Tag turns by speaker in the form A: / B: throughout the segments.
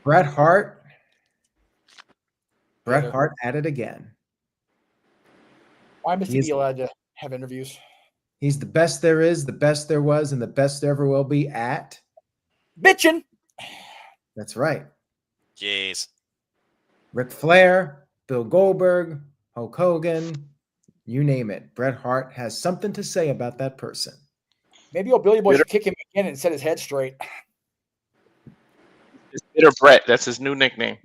A: Bret Hart. Bret Hart at it again.
B: Why must he be allowed to have interviews?
A: He's the best there is, the best there was, and the best there ever will be at
B: bitchin'.
A: That's right.
C: Jeez.
A: Ric Flair, Bill Goldberg, Hulk Hogan, you name it. Bret Hart has something to say about that person.
B: Maybe old Billy Boy should kick him again and set his head straight.
D: It's Bitter Bret. That's his new nickname.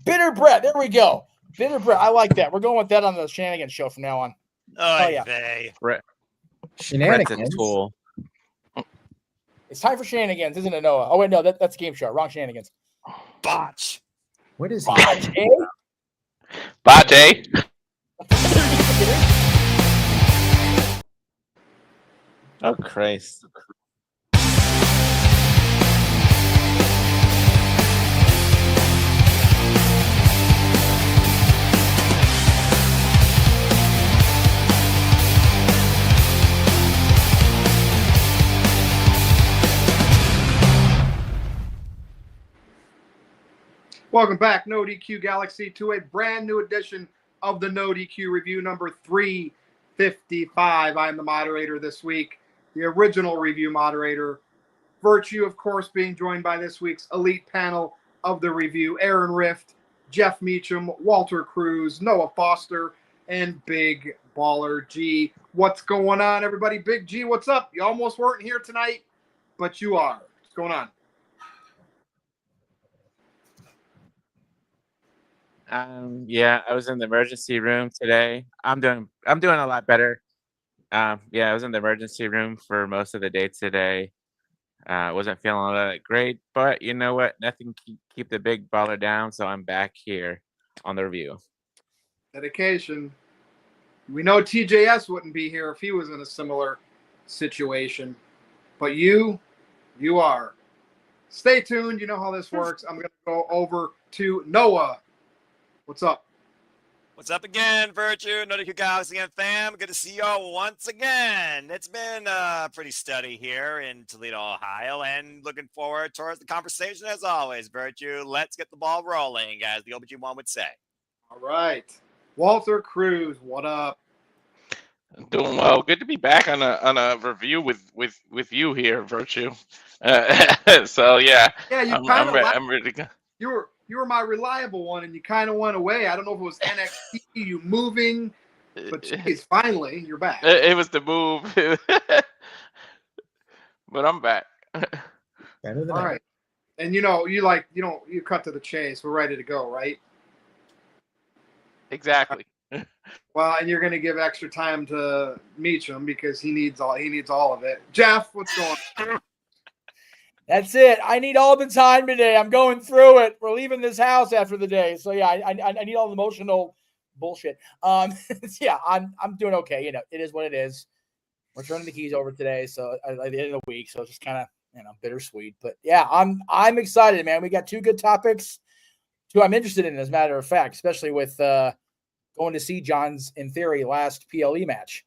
B: Bitter Bret. There we go. Bitter Bret. I like that. We're going with that on the Shenanigans show from now on.
C: Oh yeah.
D: Bret.
A: Shenanigans.
D: Tool.
B: It's time for Shenanigans, isn't it, Noah? Oh, wait, no, that's Game Show. Wrong Shenanigans.
C: Botch.
A: What is
B: Botch, eh?
D: Botch, eh? Oh, Christ.
E: Welcome back, NoDQ Galaxy, to a brand new edition of the NoDQ review number 355. I am the moderator this week, the original review moderator. Virtue, of course, being joined by this week's elite panel of the review: Aaron Rift, Jeff Meacham, Walter Cruz, Noah Foster, and Big Baller G. What's going on, everybody? Big G, what's up? You almost weren't here tonight, but you are. What's going on?
D: Yeah, I was in the emergency room today. I'm doing a lot better. Yeah, I was in the emergency room for most of the day today. Wasn't feeling all that great, but you know what? Nothing keep the big baller down, so I'm back here on the review.
E: Dedication. We know TJS wouldn't be here if he was in a similar situation, but you are. Stay tuned. You know how this works. I'm going to go over to Noah. What's up?
C: What's up again, Virtue? NoDQ Galaxy and fam. Good to see y'all once again. It's been pretty steady here in Toledo, Ohio, and looking forward towards the conversation as always, Virtue. Let's get the ball rolling, as the OBG1 would say.
E: All right. Walter Cruz, what up?
D: Doing well. Good to be back on a review with you here, Virtue. So yeah.
E: Yeah,
D: I'm really good.
E: You were my reliable one, and you kind of went away. I don't know if it was NXT, you moving, but geez, finally you're back.
D: It was the move, but I'm back.
E: All right, and you cut to the chase. We're ready to go, right?
D: Exactly.
E: Well, and you're going to give extra time to Meacham because he needs all of it. Jeff, what's going on?
B: That's it. I need all the time today. I'm going through it. We're leaving this house after the day. So yeah, I need all the emotional bullshit. Yeah, I'm doing okay. You know, it is what it is. We're turning the keys over today. So at the end of the week. So it's just kind of, bittersweet, but yeah, I'm excited, man. We got two good topics. Two I'm interested in, as a matter of fact, especially with going to see John's, in theory, last PLE match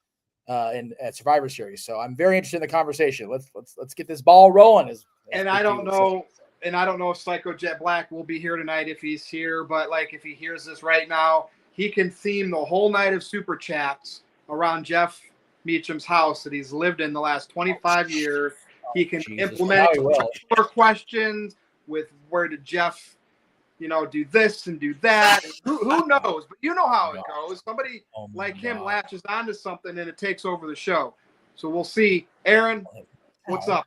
B: at Survivor Series. So I'm very interested in the conversation. Let's get this ball rolling.
E: I don't know if Psycho Jet Black will be here tonight if he's here, but like if he hears this right now, he can theme the whole night of super chats around Jeff Meacham's house that he's lived in the last 25 years. He can implement more questions with where did Jeff, do this and do that. Who knows? But you know how it goes. Somebody like him latches onto something and it takes over the show. So we'll see. Aaron, what's up?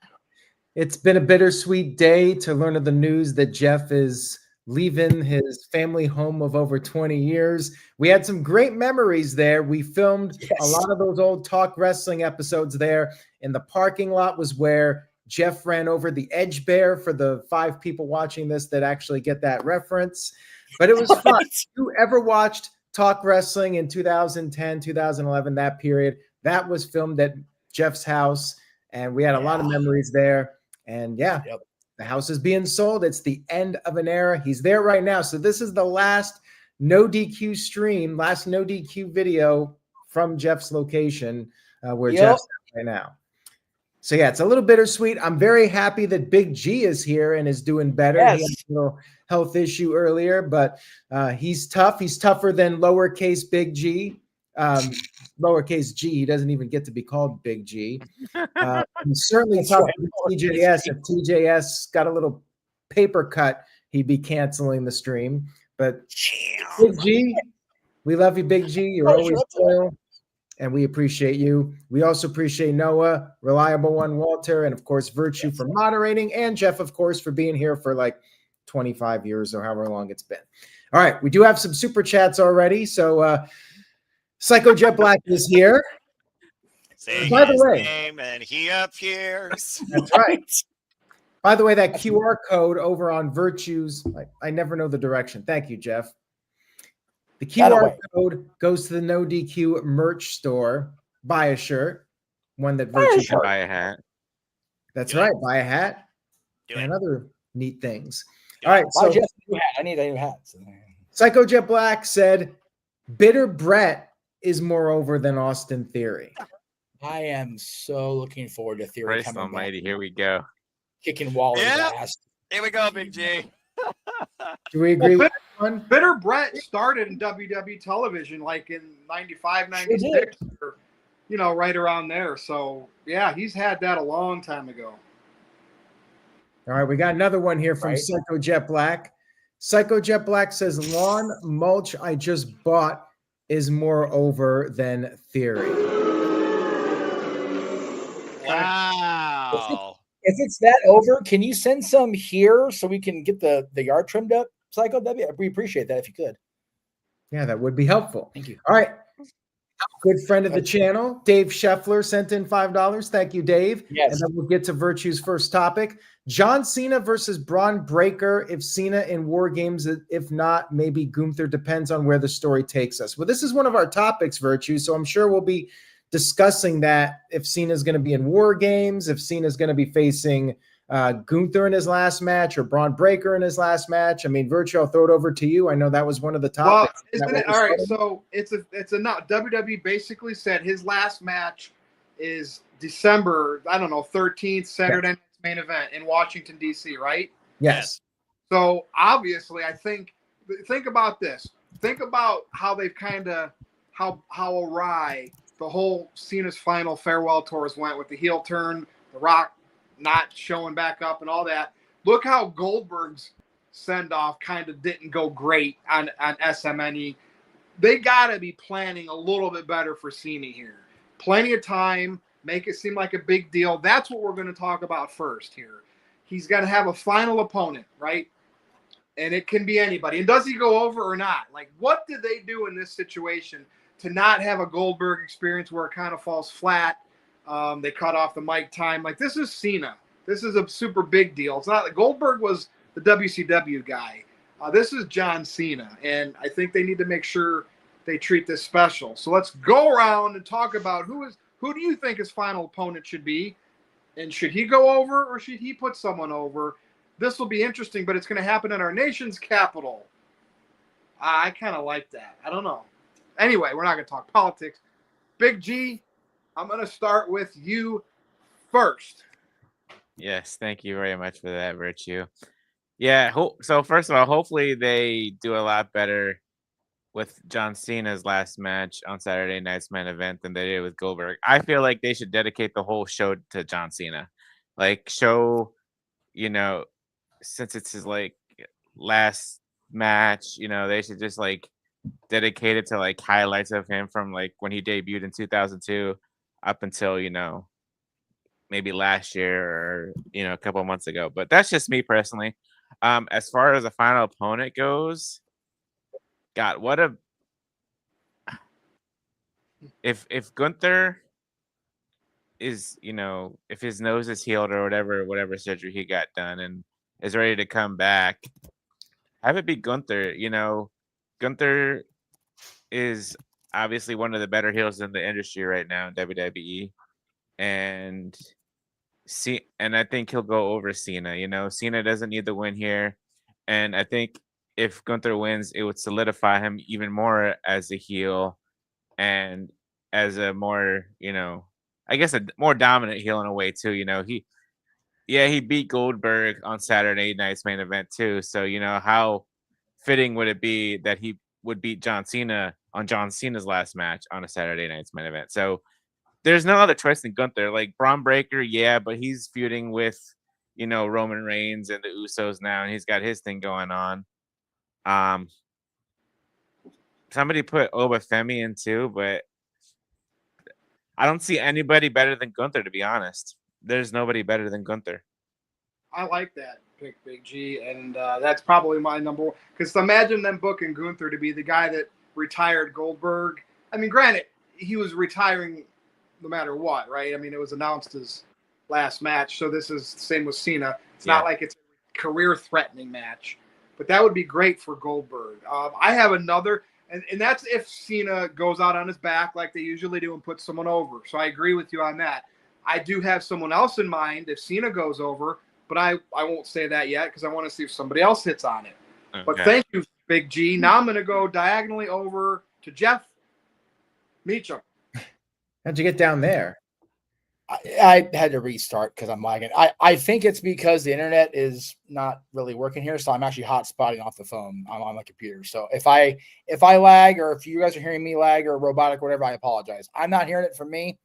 A: It's been a bittersweet day to learn of the news that Jeff is leaving his family home of over 20 years. We had some great memories there. We filmed a lot of those old Talk Wrestling episodes there. In the parking lot was where Jeff ran over the Edge Bear, for the 5 people watching this that actually get that reference. But it was fun. If you ever watched Talk Wrestling in 2010, 2011, that period, that was filmed at Jeff's house. And we had a lot of memories there. And the house is being sold. It's the end of an era. He's there right now. So this is the last NoDQ stream, last NoDQ video from Jeff's location where Jeff's at right now. So yeah, it's a little bittersweet. I'm very happy that Big G is here and is doing better.
B: Yes.
A: He had a little health issue earlier, but he's tough. He's tougher than lowercase Big G. Lowercase G. He doesn't even get to be called Big G. He's certainly
B: That's
A: tougher
B: right.
A: than TJS. If TJS got a little paper cut, he'd be canceling the stream. But Big G, we love you, Big G. You're always loyal, and we appreciate you. We also appreciate Noah, Reliable One, Walter, and of course Virtue for moderating, and Jeff, of course, for being here for like 25 years or however long it's been. All right, we do have some super chats already. So Psycho Jet Black is here.
C: Say
A: By the
C: his
A: way,
C: name and he appears.
A: That's right. By the way, that QR code over on Virtue's, I never know the direction. Thank you, Jeff. The QR code goes to the NoDQ merch store. Buy a shirt, one that Virtue
D: can buy a hat.
A: That's right. Buy a hat and other neat things. All right. So
B: I need a new hat.
A: Psycho Jet Black said, Bitter Brett is more over than Austin Theory.
B: I am so looking forward to Theory
D: Christ
B: coming
D: almighty,
B: back.
D: Here we go.
B: Kicking Waller's ass.
C: Here we go, Big G.
A: Do we agree with that one?
E: Bitter Brett started in WWE television like in 95, 96, or, right around there. So, yeah, he's had that a long time ago.
A: All right, we got another one here from Psycho Jet Black. Psycho Jet Black says, lawn mulch I just bought is more over than Theory.
C: Wow.
B: If it's that over, can you send some here so we can get the yard trimmed up, Psycho W? We appreciate that if you could.
A: Yeah, that would be helpful.
B: Thank you.
A: All right. Good friend of the channel, Dave Scheffler, sent in $5. Thank you, Dave.
B: Yes.
A: And then we'll get to Virtue's first topic. John Cena versus Braun Breaker. If Cena in War Games, if not, maybe Gunther. Depends on where the story takes us. Well, this is one of our topics, Virtue, so I'm sure we'll be discussing that if Cena's going to be in War Games, if Cena's going to be facing Gunther in his last match or Braun Breaker in his last match. I mean, Virtue, I'll throw it over to you. I know that was one of the topics.
E: Well, isn't it? All right, so it's a not. WWE basically said his last match is December, 13th, Saturday night's main event in Washington, D.C., right?
A: Yes.
E: So obviously, I think about this. Think about how they've kind of how awry the whole Cena's final farewell tours went with the heel turn, The Rock not showing back up and all that. Look how Goldberg's send-off kind of didn't go great on SMNE. They got to be planning a little bit better for Cena here. Plenty of time, make it seem like a big deal. That's what we're going to talk about first here. He's got to have a final opponent, right? And it can be anybody. And does he go over or not? Like, what did they do in this situation to not have a Goldberg experience where it kind of falls flat? They cut off the mic time. Like, this is Cena. This is a super big deal. It's not like Goldberg was the WCW guy. This is John Cena, and I think they need to make sure they treat this special. So let's go around and talk about who do you think his final opponent should be, and should he go over or should he put someone over? This will be interesting, but it's going to happen in our nation's capital. I kind of like that. I don't know. Anyway, we're not going to talk politics. Big G, I'm going to start with you first.
D: Yes, thank you very much for that, Virtue. Yeah, so first of all, hopefully they do a lot better with John Cena's last match on Saturday night's main event than they did with Goldberg. I feel like they should dedicate the whole show to John Cena. Like, show, since it's his last match, they should just dedicate it to highlights of him from when he debuted in 2002 up until maybe last year or a couple of months ago. But that's just me personally. As far as the final opponent goes, God, what a if Gunther is if his nose is healed or whatever surgery he got done and is ready to come back, have it be Gunther. Gunther is obviously one of the better heels in the industry right now in WWE, and I think he'll go over Cena. Cena doesn't need the win here, and I think if Gunther wins, it would solidify him even more as a heel and as a more I guess, a more dominant heel in a way too. He beat Goldberg on Saturday night's main event too. So how fitting would it be that he would beat John Cena on John Cena's last match on a Saturday night's main event? So there's no other choice than Gunther. Like Braun Breaker, yeah, but he's feuding with Roman Reigns and the Usos now, and he's got his thing going on. Somebody put Obafemi in too, but I don't see anybody better than Gunther, to be honest. There's nobody better than Gunther.
E: I like that pick, Big G, and that's probably my number one. Because imagine them booking Gunther to be the guy that retired Goldberg. I mean, granted, he was retiring no matter what, right? I mean, it was announced his last match, so this is the same with Cena. It's not like it's a career-threatening match, but that would be great for Goldberg. I have another, and that's if Cena goes out on his back like they usually do and puts someone over. So I agree with you on that. I do have someone else in mind if Cena goes over, but I won't say that yet because I want to see if somebody else hits on it. Okay. But thank you, Big G. Now I'm going to go diagonally over to Jeff Meacham.
A: How'd you get down there?
B: I had to restart because I'm lagging. I think it's because the internet is not really working here, so I'm actually hotspotting off the phone on my computer. So if I lag, or if you guys are hearing me lag or robotic or whatever, I apologize. I'm not hearing it from me,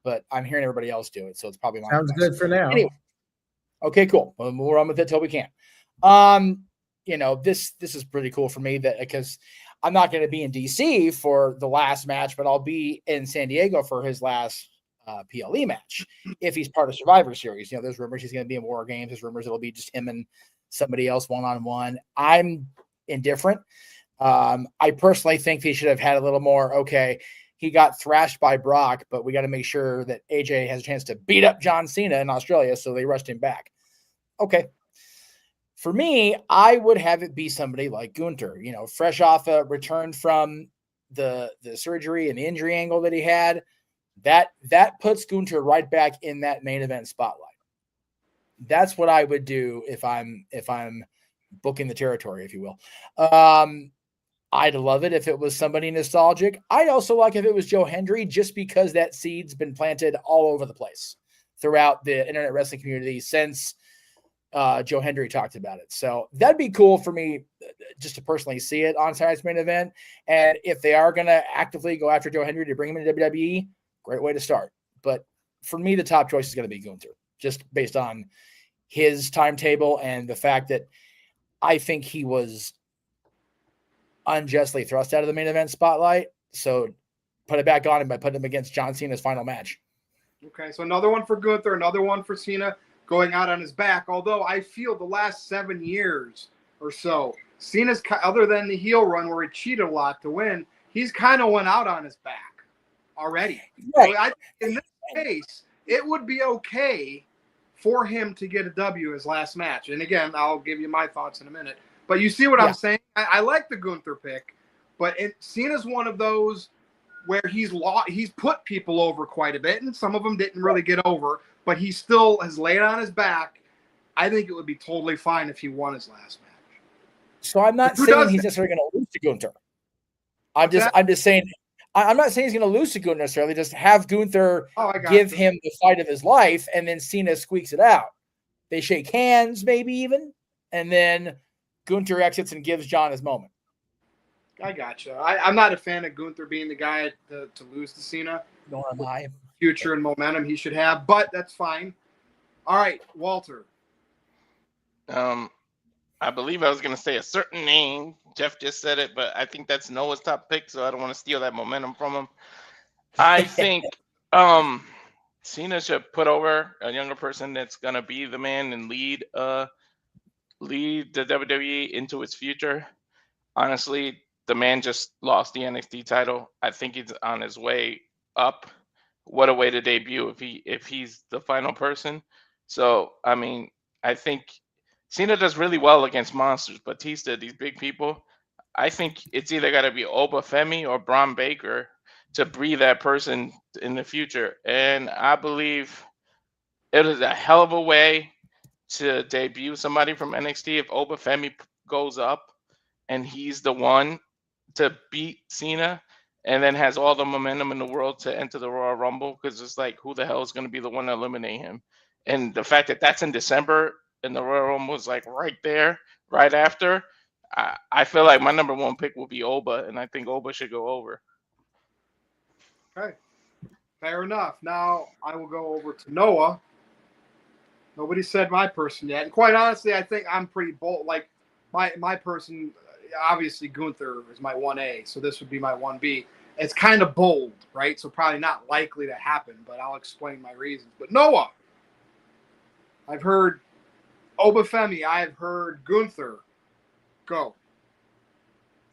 B: but I'm hearing everybody else do it, so it's probably my
A: sounds good for now.
B: Anyway, okay, cool. We'll run with it till we can. This is pretty cool for me because I'm not going to be in DC for the last match, but I'll be in San Diego for his last PLE match if he's part of Survivor Series. There's rumors he's going to be in War Games. There's rumors it'll be just him and somebody else one-on-one. I'm indifferent. I personally think he should have had a little more, okay, he got thrashed by Brock, but we got to make sure that AJ has a chance to beat up John Cena in Australia, so they rushed him back. Okay. For me, I would have it be somebody like Gunther, fresh off a return from the surgery and the injury angle that he had. That puts Gunther right back in that main event spotlight. That's what I would do if I'm booking the territory, if you will. I'd love it if it was somebody nostalgic. I'd also like if it was Joe Hendry, just because that seed's been planted all over the place throughout the internet wrestling community since Joe Hendry talked about it. So that'd be cool for me just to personally see it on Saturday's main event. And if they are going to actively go after Joe Hendry to bring him into WWE, great way to start. But for me, the top choice is going to be Gunther, just based on his timetable and the fact that I think he was unjustly thrust out of the main event spotlight. So put it back on him by putting him against John Cena's final match.
E: Okay, so another one for Gunther, another one for Cena going out on his back. Although I feel the last 7 years or so, Cena's, other than the heel run where he cheated a lot to win, he's kind of went out on his back already. Right. So in this case, it would be okay for him to get a W his last match. And again, I'll give you my thoughts in a minute. But you see what I'm saying? I like the Gunther pick, but Cena's one of those where he's put people over quite a bit, and some of them didn't really get over, but he still has laid on his back. I think it would be totally fine if he won his last match.
B: So I'm not saying he's necessarily going to lose to Gunther. I'm just saying I'm not saying he's going to lose to Gunther necessarily. Just have Gunther give him the fight of his life, and then Cena squeaks it out. They shake hands, maybe even, and then Gunther exits and gives John his moment.
E: I gotcha. I'm not a fan of Gunther being the guy to lose to Cena.
B: Nor am I.
E: Future and momentum he should have, but that's fine. All right, Walter.
F: I believe I was going to say a certain name. Jeff just said it, but I think that's Noah's top pick, so I don't want to steal that momentum from him. I think Cena should put over a younger person that's going to be the man and lead the WWE into its future. Honestly, the man just lost the NXT title. I think he's on his way up. What a way to debut if he's the final person. So, I mean, I think Cena does really well against monsters. Batista, these big people. I think it's either got to be Obafemi or Braun Baker to breed that person in the future. And I believe it is a hell of a way to debut somebody from NXT if Obafemi goes up and he's the one to beat Cena. and then has all the momentum in the world to enter the Royal Rumble, because it's like, who the hell is going to be the one to eliminate him? And the fact that that's in December and the Royal Rumble is like right there, right after, I feel like my number one pick will be Oba, and I think Oba should go over.
E: Okay, fair enough. Now I will go over to Noah. Nobody said my person yet, and quite honestly, I think I'm pretty bold. Like my person, obviously Gunther is my 1A, so this would be my 1B. It's kind of bold, right? So probably not likely to happen, but I'll explain my reasons. But Noah, I've heard Obafemi, I've heard Gunther. Go.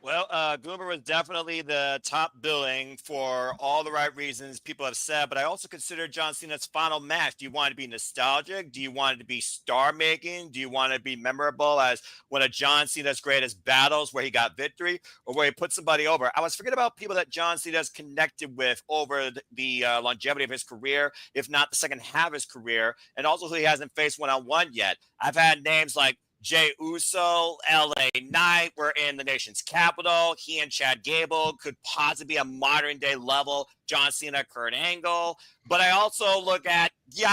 C: Well, Goomer was definitely the top billing for all the right reasons people have said, but I also consider John Cena's final match. Do you want it to be nostalgic? Do you want it to be star-making? Do you want it to be memorable as one of John Cena's greatest battles where he got victory or where he put somebody over? I was forgetting about people that John Cena's connected with over the longevity of his career, if not the second half of his career, and also who he hasn't faced one-on-one yet. I've had names like Jey Uso, LA Knight, we're in the nation's capital. He and Chad Gable could possibly be a modern day level John Cena, Kurt Angle. But I also look at,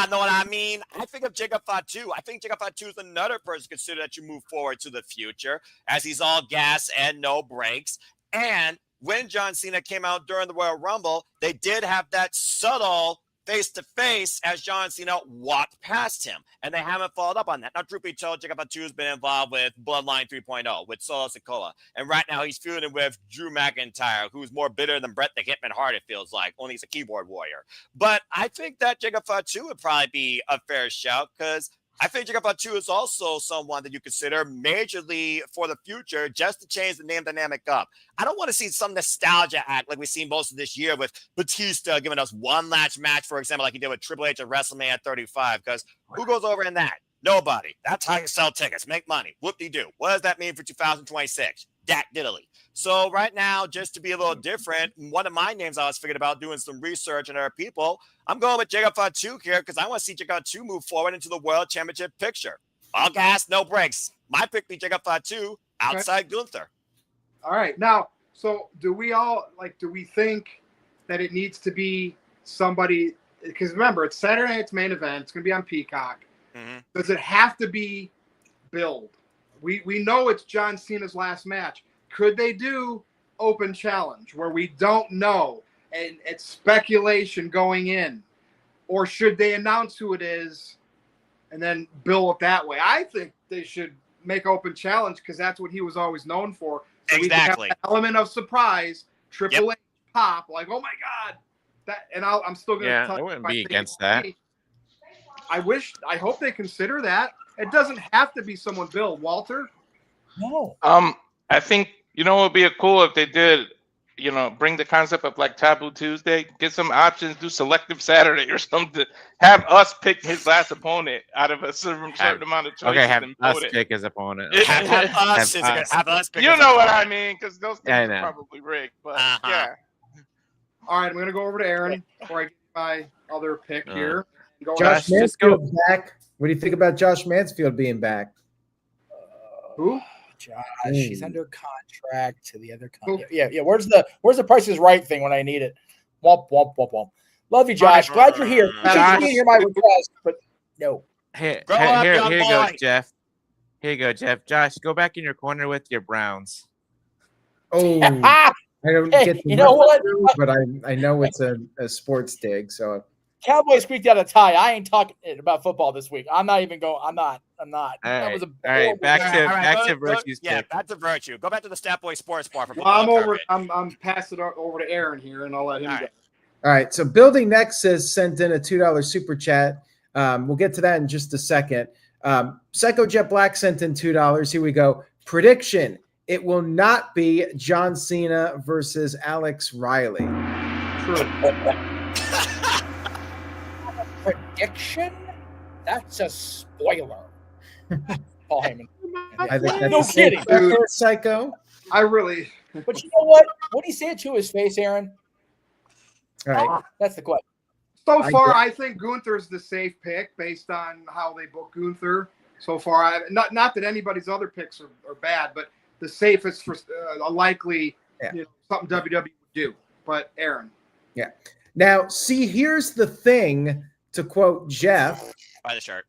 C: know what I mean? I think of Jacob Fatu. I think Jacob Fatu is another person to consider that you move forward to the future, as he's all gas and no brakes. And when John Cena came out during the Royal Rumble, they did have that subtle face-to-face as John Cena walked past him. And they haven't followed up on that. Now, truth be told, Jacob Fatu has been involved with Bloodline 3.0, with Solo Sikoa. And right now he's feuding with Drew McIntyre, who's more bitter than Bret the Hitman Hart, it feels like. Only he's a keyboard warrior. But I think that Jacob Fatu would probably be a fair shout, because I think Jacob Fatu is also someone that you consider majorly for the future, just to change the name dynamic up. I don't want to see some nostalgia act like we've seen most of this year with Batista giving us one last match, for example, like he did with Triple H at WrestleMania 35, because who goes over in that? Nobody. That's how you sell tickets, make money. Whoop-de-doo. What does that mean for 2026? Dak diddly. So right now, just to be a little different, one of my names I was thinking about doing some research on other people, I'm going with Jacob Fatu here, because I want to see Jacob Fatu move forward into the World Championship picture. All gas, no brakes. My pick be Jacob Fatu outside Gunther.
E: All right. Now, so do we think that it needs to be somebody, because remember, it's Saturday night's main event. It's going to be on Peacock. Mm-hmm. Does it have to be billed? We know it's John Cena's last match. Could they do open challenge where we don't know and it's speculation going in? Or should they announce who it is and then bill it that way? I think they should make open challenge, because that's what he was always known for. So
C: exactly.
E: We can have an element of surprise, Triple H pop, like, oh my God. I'm still going to
D: I wouldn't be against that.
E: I hope they consider that. It doesn't have to be someone billed. Walter?
B: No.
F: I think, it would be cool if they did, bring the concept of like Taboo Tuesday, get some options, do Selective Saturday or something. Have us pick his last opponent out of a certain amount of choices.
D: Okay, have us pick his opponent.
C: Have us pick
F: you know what I mean? Because those things are probably rigged. But yeah.
E: All right, I'm going to go over to Aaron before I get my other pick here.
A: Josh Mansfield's back. What do you think about Josh Mansfield being back?
E: Who?
B: Josh, he's under contract to the other company. Yeah. Where's the Price is Right thing when I need it? Womp womp womp womp. Love you, Josh. Glad you're here. Josh, you hear my request, but no.
D: Here you go, Jeff. Here you go, Jeff. Josh, go back in your corner with your Browns.
A: Oh, I don't get the
B: what?
A: But I know it's a sports dig, so.
B: Cowboys squeaked out a tie. I ain't talking about football this week. I'm not even going. I'm not.
D: That was back to Virtue's pick.
C: Yeah, back to Virtue. Go back to the Stat Boy Sports Bar for
E: football. I'm passing it over to Aaron here, and I'll let him go.
A: All right. So Building Nexus sent in a $2 super chat. We'll get to that in just a second. Psycho Jet Black sent in $2. Here we go. Prediction: it will not be John Cena versus Alex Riley.
E: True.
B: Prediction? That's a spoiler. Paul Heyman.
A: I think that's
B: no kidding.
A: Psycho.
E: I really.
B: But you know what? What do you say it to his face, Aaron?
A: All right.
B: That's the question.
E: So far, I think Gunther's the safe pick based on how they book Gunther. So far, not that anybody's other picks are bad, but the safest for a likely something WWE would do. But Aaron.
A: Yeah. Now, see, here's the thing, to quote Jeff.
C: Buy the shirt.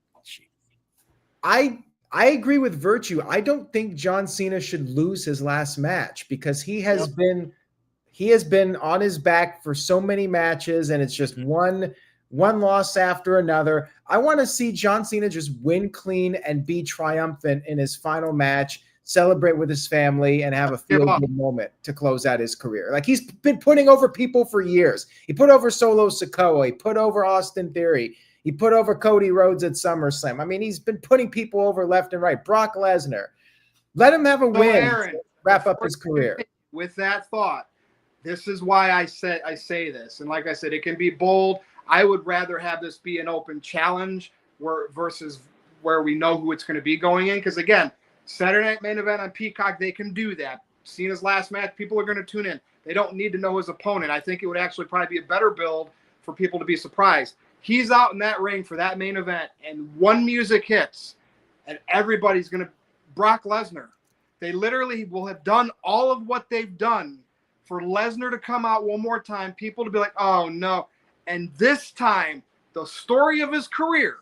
A: I agree with Virtue. I don't think John Cena should lose his last match because he has been on his back for so many matches, and it's just one loss after another. I want to see John Cena just win clean and be triumphant in his final match, celebrate with his family, and have a feel-good moment to close out his career. Like, he's been putting over people for years. He put over Solo Sikoa. He put over Austin Theory. He put over Cody Rhodes at SummerSlam. I mean, he's been putting people over left and right. Brock Lesnar. Let him have a win
E: Aaron,
A: to wrap up his career.
E: With that thought, this is why I say this. And like I said, it can be bold. I would rather have this be an open challenge versus where we know who it's going to be going in. Because, again, Saturday Night Main Event on Peacock, they can do that. Cena's last match, people are going to tune in. They don't need to know his opponent. I think it would actually probably be a better build for people to be surprised. He's out in that ring for that main event, and one music hits, and everybody's going to – Brock Lesnar. They literally will have done all of what they've done for Lesnar to come out one more time, people to be like, oh, no. And this time, the story of his career,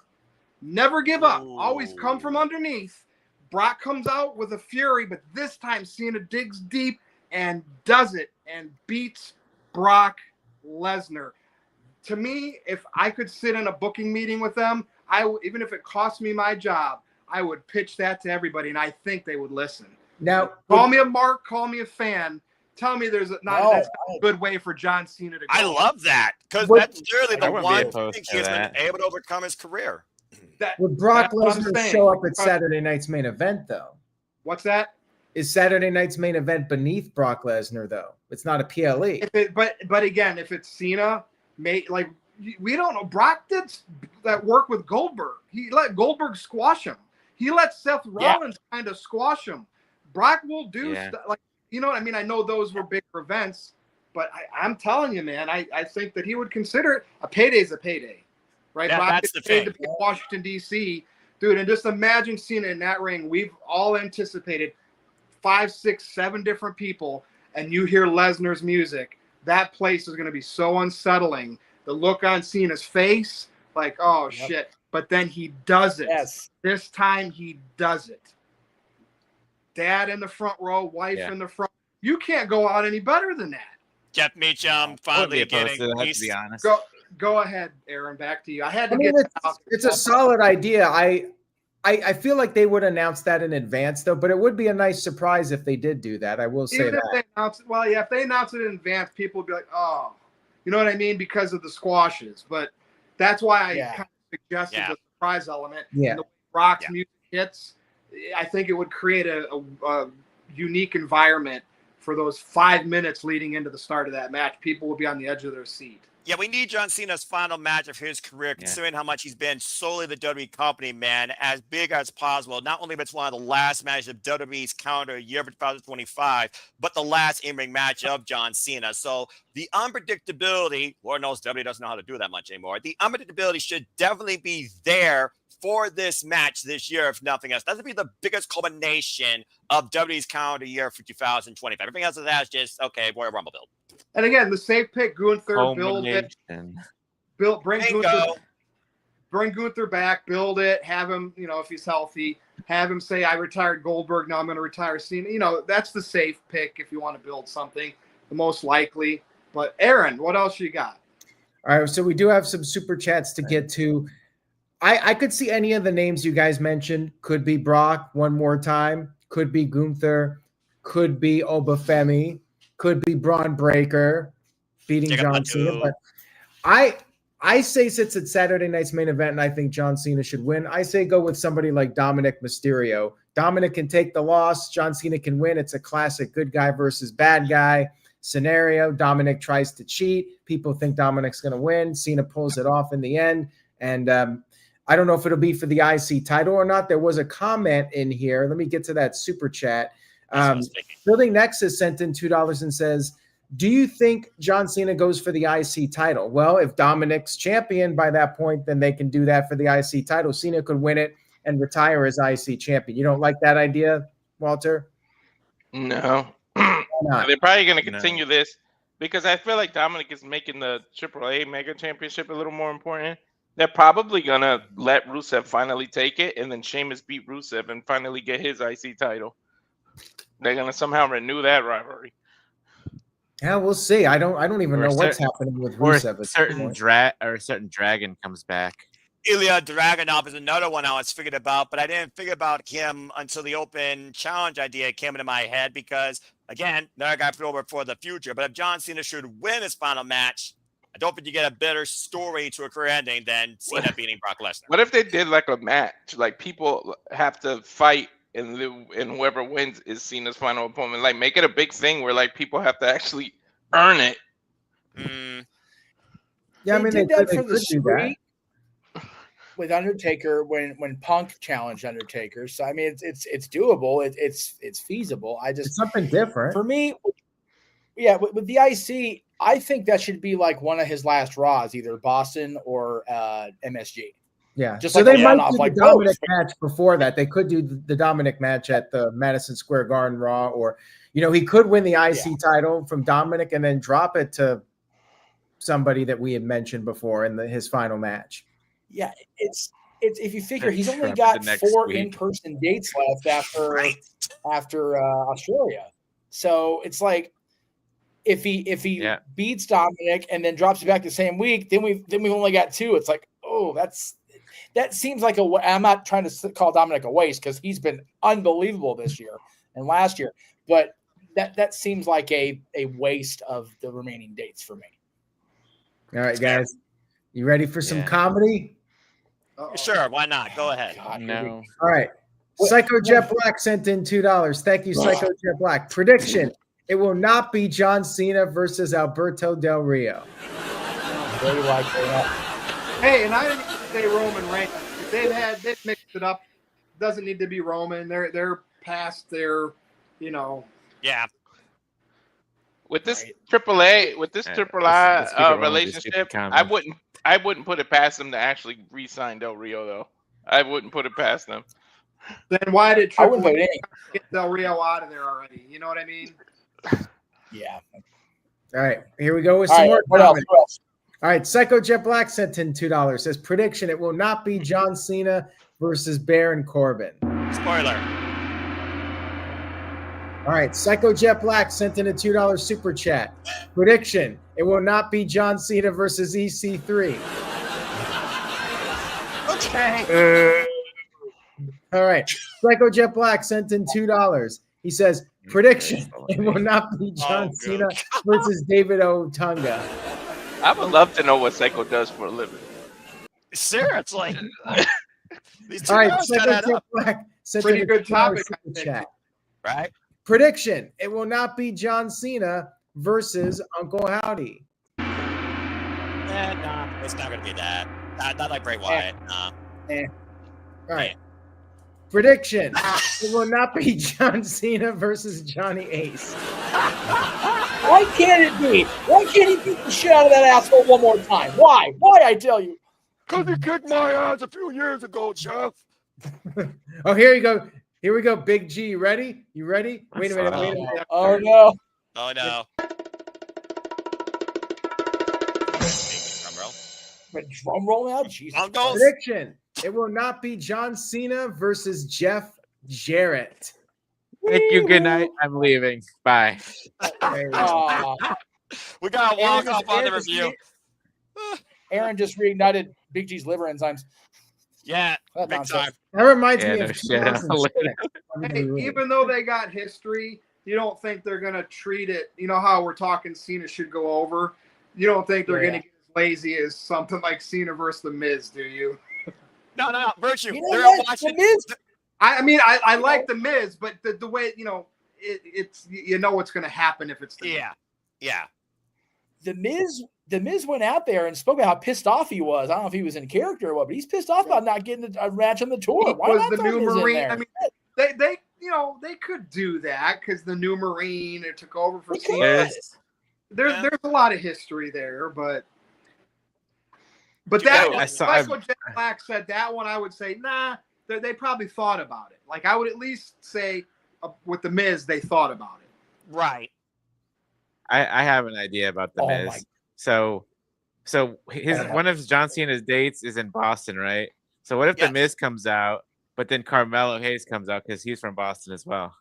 E: never give up, always come from underneath. Brock comes out with a fury, but this time Cena digs deep and does it and beats Brock Lesnar. To me, if I could sit in a booking meeting with them, even if it cost me my job, I would pitch that to everybody, and I think they would listen.
A: Now,
E: call me a mark, call me a fan. Tell me that's not a good way for John Cena to go.
C: I love that because that's literally the one thing he has been able to overcome his career.
A: Would Brock Lesnar show up at Saturday night's main event, though?
E: What's that?
A: Is Saturday night's main event beneath Brock Lesnar, though? It's not a PLE.
E: But again, if it's Cena, we don't know. Brock did that work with Goldberg. He let Goldberg squash him. He let Seth Rollins kind of squash him. Brock will do stuff like, you know what I mean? I know those were bigger events, but I'm telling you, man, I think that he would consider it a payday a payday, right?
C: Yeah,
E: Brock
C: that's the
E: paid
C: thing.
E: to pay Washington, D.C., dude, and just imagine Cena in that ring. We've all anticipated 5, 6, 7 different people, and you hear Lesnar's music. That place is going to be so unsettling. The look on Cena's face, like, oh, shit. But then he does it.
B: Yes.
E: This time he does it. Dad in the front row, wife in the front. You can't go out any better than that.
C: Jeff Meacham finally getting
D: to be honest.
E: Go ahead, Aaron. Back to you. I had to
A: it's a solid idea. I feel like they would announce that in advance, though, but it would be a nice surprise if they did do that. I will say that.
E: If they announce it in advance, people would be like, oh, you know what I mean? Because of the squashes. But that's why I kind of suggested the surprise element.
A: Yeah.
E: And the way Brock's music hits, I think it would create a unique environment for those 5 minutes leading into the start of that match. People will be on the edge of their seat.
C: Yeah, we need John Cena's final match of his career, considering how much he's been solely the WWE company, man, as big as possible. Not only if it's one of the last matches of WWE's calendar year for 2025, but the last in-ring match of John Cena. So the unpredictability, Lord knows WWE doesn't know how to do that much anymore. The unpredictability should definitely be there for this match this year, if nothing else. That would be the biggest culmination of WWE's calendar year for 2025. Everything else of that is just, okay, Royal Rumble build.
E: And again, the safe pick, Gunther, build it. Bring Gunther back, build it, have him, if he's healthy, have him say, I retired Goldberg, now I'm going to retire Cena. That's the safe pick if you want to build something, the most likely. But Aaron, what else you got?
A: All right, so we do have some super chats to get to. I could see any of the names you guys mentioned. Could be Brock one more time. Could be Gunther. Could be Obafemi. Could be Braun Breaker beating John Cena. But I say since it's Saturday night's main event and I think John Cena should win, I say go with somebody like Dominic Mysterio. Dominic can take the loss. John Cena can win. It's a classic good guy versus bad guy scenario. Dominic tries to cheat. People think Dominic's going to win. Cena pulls it off in the end. And I don't know if it'll be for the IC title or not. There was a comment in here. Let me get to that super chat. Building Nexus sent in $2 and says, do you think John Cena goes for the IC title? Well, if Dominic's champion by that point, then they can do that for the IC title. Cena could win it and retire as IC champion. You don't like that idea, Walter?
F: No. They're probably going to continue this because I feel like Dominic is making the AAA Mega Championship a little more important. They're probably gonna let Rusev finally take it, and then Sheamus beat Rusev and finally get his IC title. They're gonna somehow renew that rivalry.
A: Yeah, we'll see. I don't even know what's happening with Rusev.
D: Or certain dragon comes back.
C: Ilya Dragunov is another one I was figured about, but I didn't figure about him until the open challenge idea came into my head because, again, another guy put over for the future. But if John Cena should win his final match, I don't think you get a better story to a career ending than Cena beating Brock Lesnar.
F: What if they did like a match? Like people have to fight, and whoever wins is Cena's final opponent. Like make it a big thing where like people have to actually earn it.
A: Yeah, I mean they
B: did that
A: could
B: for the
A: do that.
B: With Undertaker when Punk challenged Undertaker. So I mean it's doable. It's feasible.
A: It's something different.
B: For me, yeah, with the IC, I think that should be like one of his last Raws, either Boston or MSG.
A: Yeah,
B: just
A: so
B: like
A: they might do
B: like
A: the Dominic match before that. They could do the Dominic match at the Madison Square Garden Raw, or he could win the IC title from Dominic and then drop it to somebody that we had mentioned before in his final match.
B: Yeah, it's if you figure he's only got 4 in-person dates left after Australia, so it's like if he beats Dominic and then drops it back the same week, then we've only got 2. It's like, oh, that seems like I'm not trying to call Dominic a waste because he's been unbelievable this year and last year, but that seems like a waste of the remaining dates for me.
A: All right, guys, you ready for some comedy?
C: Sure, why not? Go ahead.
B: God,
A: no. All right. Psycho Jet Black sent in $2. Thank you, Psycho Jet Black. Prediction: it will not be John Cena versus Alberto Del Rio.
B: Very likely not.
E: Hey, and I didn't say Roman Reigns. If they've mixed it up. Doesn't need to be Roman. They're past their,
C: Yeah.
F: With this AAA, with this AAA relationship, I wouldn't put it past them to actually re-sign Del Rio, though. I wouldn't put it past them.
E: Then why did Triple H get Del Rio out of there already? You know what I mean?
B: Yeah.
A: All right, here we go with some more.
B: What else?
A: All right, Psycho Jet Black sent in $2. Says prediction: it will not be John Cena versus Baron Corbin.
C: Spoiler.
A: All right, Psycho Jet Black sent in a $2 super chat. Prediction: it will not be John Cena versus EC3.
C: Okay.
A: All right, Psycho Jet Black sent in $2. He says prediction: it will not be John Cena versus David Otunga.
F: I would love to know what Psycho does for a living.
C: Seriously.
A: All right, Psycho Jet Black sent in a
E: good topic
A: super chat.
C: Right.
A: Prediction: it will not be John Cena versus Uncle Howdy.
C: Nah, it's not going to be that. Not like Bray Wyatt. Nah.
A: All right. Prediction: it will not be John Cena versus Johnny Ace.
B: Why can't it be? Why can't he beat the shit out of that asshole one more time? Why? Why, I tell you?
C: Because he kicked my ass a few years ago, Jeff.
A: Oh, here you go. Here we go, Big G. You ready? You ready? Wait a minute. Wait a minute.
B: Oh, no.
C: Oh, no.
B: Drum roll now? Jesus.
A: Prediction: it will not be John Cena versus Jeff Jarrett.
D: Thank you. Good night. I'm leaving. Bye.
C: We got to walk off on the review.
B: Aaron just reignited Big G's liver enzymes.
C: Yeah, big time.
A: That reminds me of
E: Hey, even though they got history, you don't think they're going to treat it, you know how we're talking Cena should go over? You don't think they're going to get as lazy as something like Cena versus The Miz, do you?
C: No. Virtue.
B: They're watching The Miz.
E: I mean, I like The Miz, but the way, it's what's going to happen if it's The Miz.
C: Yeah.
B: The Miz went out there and spoke about how pissed off he was. I don't know if he was in character or what, but he's pissed off about not getting a match on the tour. Why not
E: the new
B: Miz
E: Marine?
B: in there?
E: I mean, they could do that because the new Marine it took over for Cena. There's a lot of history there, but that one, Michael J. Black said that one. I would say nah. They probably thought about it. Like I would at least say with the Miz, they thought about it.
C: Right.
D: I have an idea about the
B: Oh
D: Miz.
B: my-
D: So one of John Cena's dates is in Boston, right? So what if the
C: Yes.
D: Miz comes out, but then Carmelo Hayes comes out because he's from Boston as well?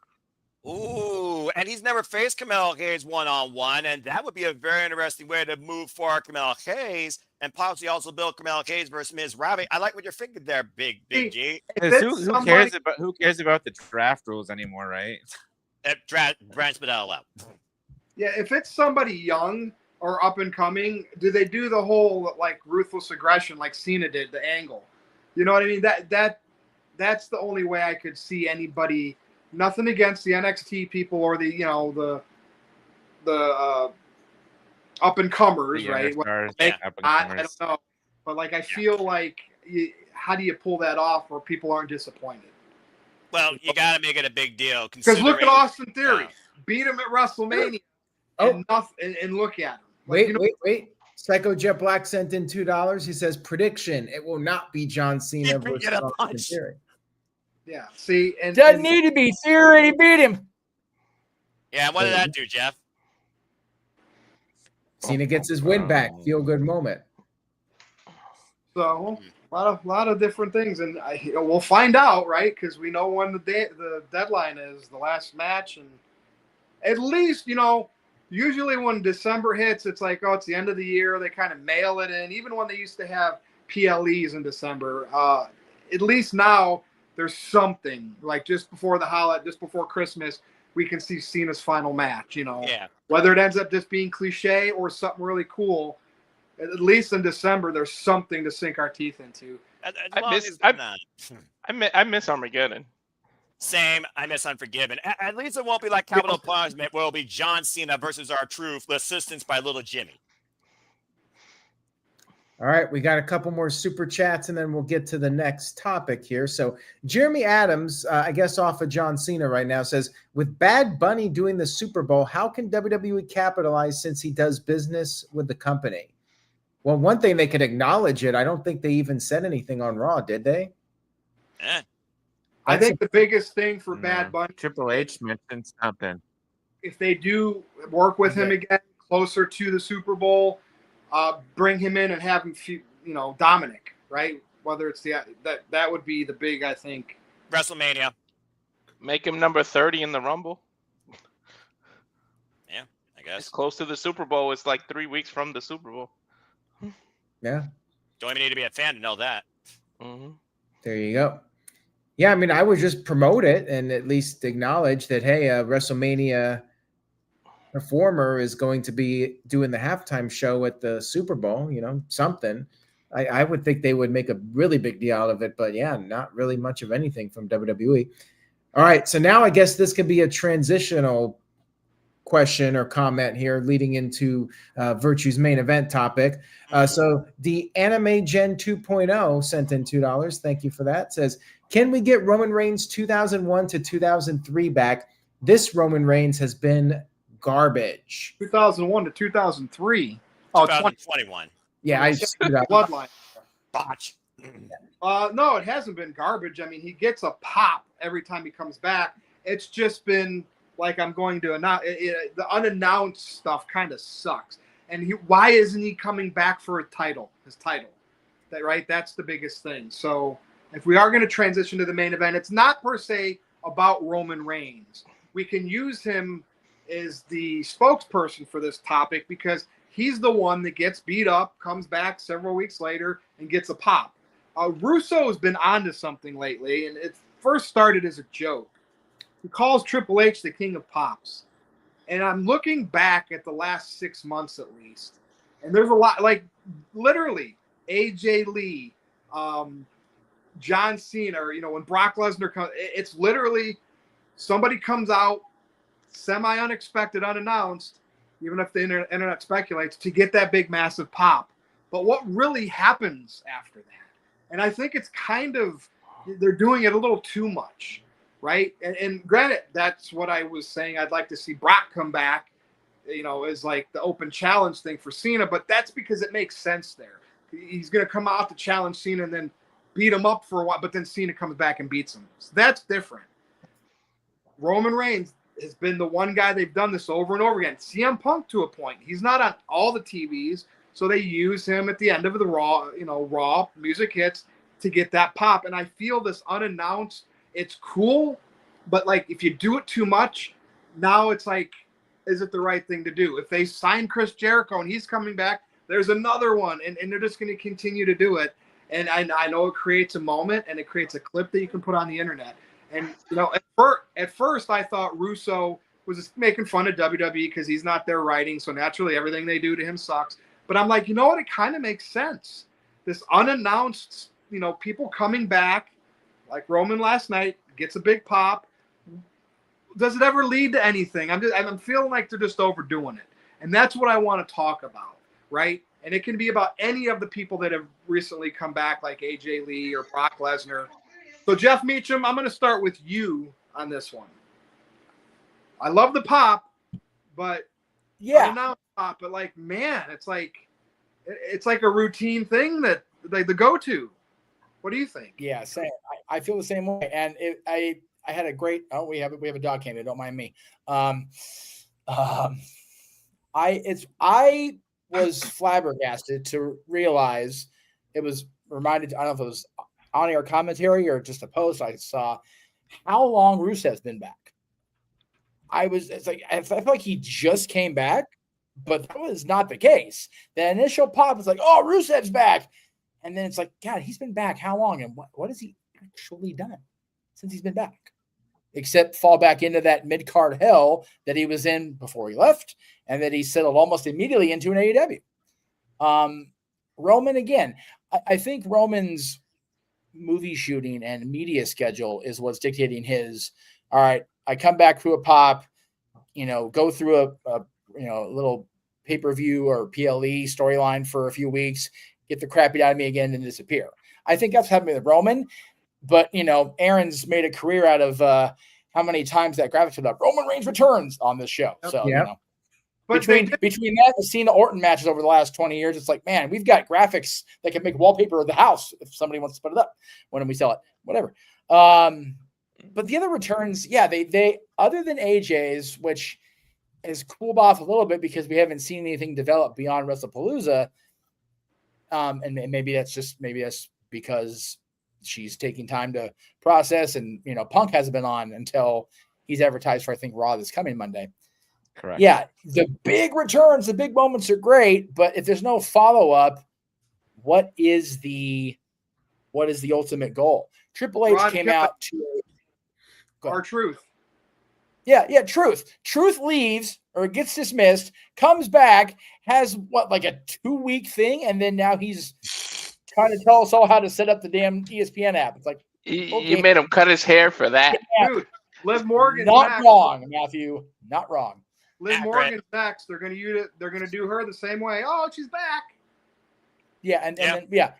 C: Ooh, and he's never faced Carmelo Hayes one-on-one, and that would be a very interesting way to move for Carmelo Hayes and possibly also build Carmelo Hayes versus Miz Rabbit. I like what you're thinking there, Big G.
E: If
D: Who cares about the draft rules anymore, right?
C: Brand Spinella.
E: Yeah, if it's somebody young or up and coming, do they do the whole like ruthless aggression like Cena did, the angle? You know what I mean? That's the only way I could see anybody. Nothing against the NXT people or the up and comers, right? I don't know, but like I feel like how do you pull that off where people aren't disappointed?
C: Well, you got to make it a big deal.
E: Because look at Austin Theory, beat him at WrestleMania,
A: Oh.
E: and look at him. Like,
A: Wait. Psycho Jet Black sent in $2. He says prediction: it will not be John Cena versus Austin Theory.
E: Yeah, see, and
B: doesn't need to be. Theory beat him.
C: Yeah, what did that do, Jeff?
A: Cena gets his win back. Feel good moment.
E: So a lot of different things, and we'll find out, right? Because we know when the deadline is, the last match, and at least usually when December hits, it's like, oh, it's the end of the year. They kind of mail it in. Even when they used to have PLEs in December, at least now there's something like just before the holiday, just before Christmas, we can see Cena's final match.
C: Yeah.
E: Whether it ends up just being cliche or something really cool. At least in December, there's something to sink our teeth into.
F: I miss Armageddon.
C: Same. I miss Unforgiven. At least it won't be like Capital Punishment, where it'll be John Cena versus R-Truth with assistance by Little Jimmy.
A: All right, we got a couple more super chats, and then we'll get to the next topic here. So Jeremy Adams, I guess off of John Cena right now, says, with Bad Bunny doing the Super Bowl, how can WWE capitalize since he does business with the company? Well, one thing, they could acknowledge it. I don't think they even said anything on Raw, did they?
E: I think the biggest thing for Bad Bunny,
D: Triple H mentioned something.
E: If they do work with him again closer to the Super Bowl, bring him in and have him, Dominic, right? Whether it's that would be the big, I think.
C: WrestleMania.
F: Make him number 30 in the Rumble.
C: Yeah, I guess.
F: It's close to the Super Bowl. It's like 3 weeks from the Super Bowl.
A: Yeah.
C: Don't even need to be a fan to know that.
F: Mm-hmm.
A: There you go. Yeah, I mean, I would just promote it and at least acknowledge that, hey, a WrestleMania performer is going to be doing the halftime show at the Super Bowl, something. I would think they would make a really big deal out of it, but yeah, not really much of anything from WWE. All right, so now I guess this could be a transitional question or comment here leading into Virtue's main event topic. So the Anime Gen 2.0 sent in $2. Thank you for that. Says, can we get Roman Reigns 2001 to 2003 back? This Roman Reigns has been garbage.
E: 2001 to 2003.
C: 2021.
A: Yeah, I screwed up.
E: Bloodline.
C: Botch.
E: No, it hasn't been garbage. I mean, he gets a pop every time he comes back. It's just been like, I'm going to announce the unannounced stuff kind of sucks. And why isn't he coming back for his title? That's the biggest thing. So if we are going to transition to the main event, it's not per se about Roman Reigns. We can use him as the spokesperson for this topic because he's the one that gets beat up, comes back several weeks later, and gets a pop. Russo has been onto something lately, and it first started as a joke. He calls Triple H the king of pops. And I'm looking back at the last 6 months at least, and there's a lot, like literally AJ Lee, John Cena, or, when Brock Lesnar comes, it's literally somebody comes out semi-unexpected, unannounced, even if the internet speculates, to get that big, massive pop. But what really happens after that? And I think it's they're doing it a little too much, right? And granted, that's what I was saying. I'd like to see Brock come back, as like the open challenge thing for Cena, but that's because it makes sense there. He's going to come out to challenge Cena and then beat him up for a while, but then Cena comes back and beats him. So that's different. Roman Reigns, has been the one guy they've done this over and over again. CM Punk to a point. He's not on all the TVs, so they use him at the end of the Raw music hits to get that pop. And I feel this unannounced, it's cool, but like if you do it too much, now it's like, is it the right thing to do? If they sign Chris Jericho and he's coming back, there's another one, and they're just going to continue to do it. And I know it creates a moment and it creates a clip that you can put on the internet. And, at first I thought Russo was just making fun of WWE because he's not there writing. So naturally everything they do to him sucks. But I'm like, you know what? It kind of makes sense. This unannounced, people coming back, like Roman last night, gets a big pop. Does it ever lead to anything? I'm feeling like they're just overdoing it. And that's what I want to talk about, right? And it can be about any of the people that have recently come back, like AJ Lee or Brock Lesnar. So, Jeff Meacham, I'm going to start with you on this one. I love the pop, but pop, but like, man, it's like a routine thing that like the go-to. What do you think?
B: Yeah, same. I feel the same way. And I had a great. Oh, we have a dog cam. Don't mind me. I was flabbergasted to realize it was reminded. I don't know if it was on air commentary or just a post I saw how long Rusev's been back. I felt like he just came back, but that was not the case. The initial pop was like, oh, Rusev's back. And then it's like, God, he's been back how long? And what has he actually done since he's been back? Except fall back into that mid-card hell that he was in before he left and that he settled almost immediately into an AEW. Roman, again, I think Roman's movie shooting and media schedule is what's dictating his, all right, I come back through a pop, go through a little pay-per-view or PLE storyline for a few weeks, get the crap out of me again and disappear. I think that's happening with Roman, but Aaron's made a career out of how many times that graphic showed up. Roman Reigns returns on this show. So, but between that and seeing the Orton matches over the last 20 years, it's like, man, we've got graphics that can make wallpaper of the house if somebody wants to put it up when we sell it, whatever. But the other returns, they other than AJ's, which has cooled off a little bit because we haven't seen anything develop beyond WrestlePalooza. And maybe that's because she's taking time to process, and Punk hasn't been on until he's advertised for, I think, Raw this coming Monday.
D: Correct.
B: Yeah, the big returns, the big moments are great, but if there's no follow-up, what is the ultimate goal? Triple H came out to
E: R-Truth.
B: Yeah, Truth. Truth leaves or gets dismissed, comes back, has like a 2-week thing, and then now he's trying to tell us all how to set up the damn ESPN app. It's like,
F: you made him cut his hair for that.
B: Yeah.
E: Dude, Liv Morgan's
B: not
E: next.
B: Wrong, Matthew. Not wrong.
E: Liv Morgan's next. They're gonna do her the same way. Oh, she's back.
B: Yeah, and then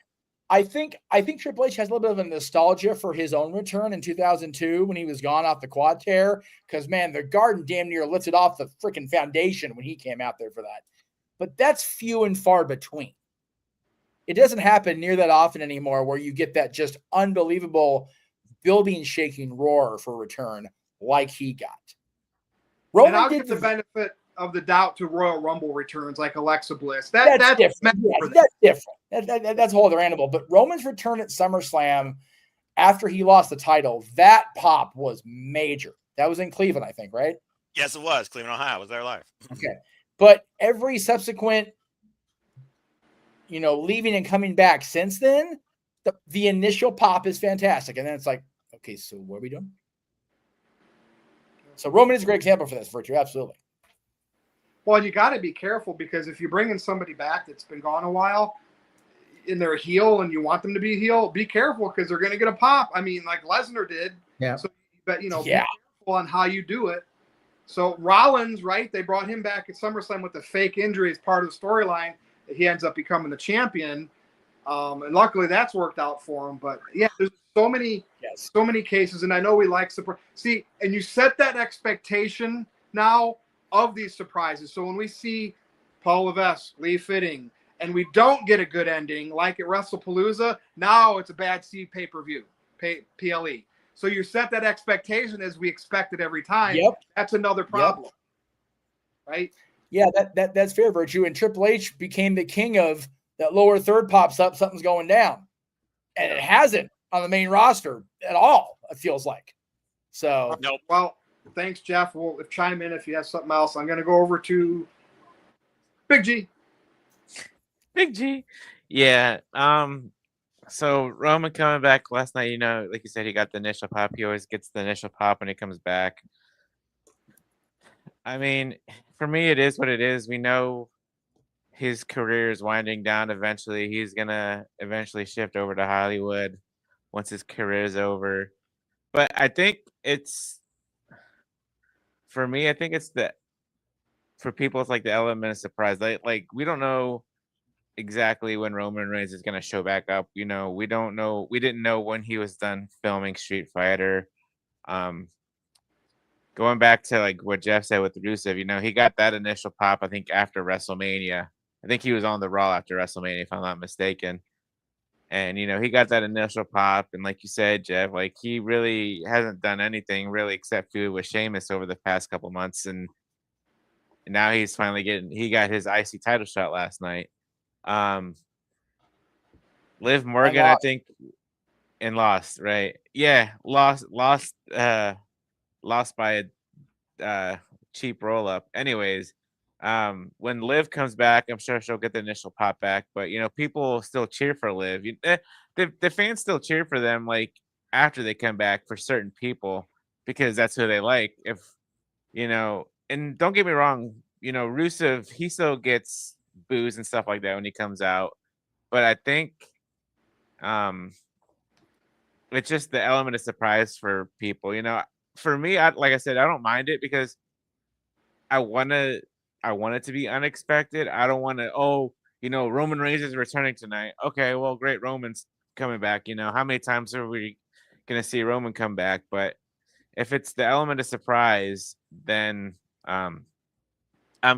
B: I think Triple H has a little bit of a nostalgia for his own return in 2002 when he was gone off the quad tear, because man, the Garden damn near lifted off the freaking foundation when he came out there for that. But that's few and far between. It doesn't happen near that often anymore where you get that just unbelievable building shaking roar for return like he got.
E: Roman, and I'll give the benefit of the doubt to Royal Rumble returns like Alexa Bliss. That's different.
B: That's different. That's a whole other animal. But Roman's return at SummerSlam after he lost the title, that pop was major. That was in Cleveland, I think, right?
C: Yes, it was. Cleveland, Ohio. I was there live.
B: Okay. But every subsequent, leaving and coming back since then, the initial pop is fantastic. And then it's like, okay, so what are we doing? So Roman is a great example for this, Virtue. Absolutely.
E: Well, you got to be careful because if you're bringing somebody back that's been gone a while and they're a heel and you want them to be a heel, be careful because they're going to get a pop. I mean, like Lesnar did.
A: Yeah.
E: So, but, be careful on how you do it. So Rollins, right, they brought him back at SummerSlam with a fake injury as part of the storyline. He ends up becoming the champion. And luckily that's worked out for him. But, yeah, there's so many cases. And I know we like surprise. See, and you set that expectation now of these surprises. So when we see Paul Levesque, Lee Fitting, and we don't get a good ending like at WrestlePalooza, now it's a bad C pay-per-view, PLE. So you set that expectation as we expect it every time.
B: Yep.
E: That's another problem, right?
B: Yeah, that's fair, Virtue. And Triple H became the king of that lower third pops up, something's going down. And it hasn't on the main roster at all, it feels like. So,
C: Nope.
E: Well, thanks, Jeff. We'll chime in if you have something else. I'm going to go over to Big G.
D: Big G. Yeah. So Roman coming back last night, like you said, he got the initial pop. He always gets the initial pop when he comes back. I mean, for me, it is what it is. We know his career is winding down eventually. He's gonna eventually shift over to Hollywood once his career is over. But I think for me, I think for people, it's like the element of surprise. Like we don't know exactly when Roman Reigns is gonna show back up. We don't know. We didn't know when he was done filming Street Fighter. Going back to like what Jeff said with Rusev, he got that initial pop, I think, after WrestleMania. I think he was on the Raw after WrestleMania, if I'm not mistaken. And, he got that initial pop. And like you said, Jeff, like he really hasn't done anything really except feud with Sheamus over the past couple months. And now he's finally he got his IC title shot last night. Liv Morgan, I think, and lost, right? Yeah, lost by a cheap roll up. Anyways, when Liv comes back, I'm sure she'll get the initial pop back. But people still cheer for Liv. The fans still cheer for them, like after they come back, for certain people, because that's who they like. And don't get me wrong, Rusev, he still gets boos and stuff like that when he comes out. But I think it's just the element of surprise for people. For me, like I said, I don't mind it because I want it to be unexpected. I don't want to, Roman Reigns is returning tonight. Okay, well, great, Roman's coming back. How many times are we going to see Roman come back? But if it's the element of surprise, then I'm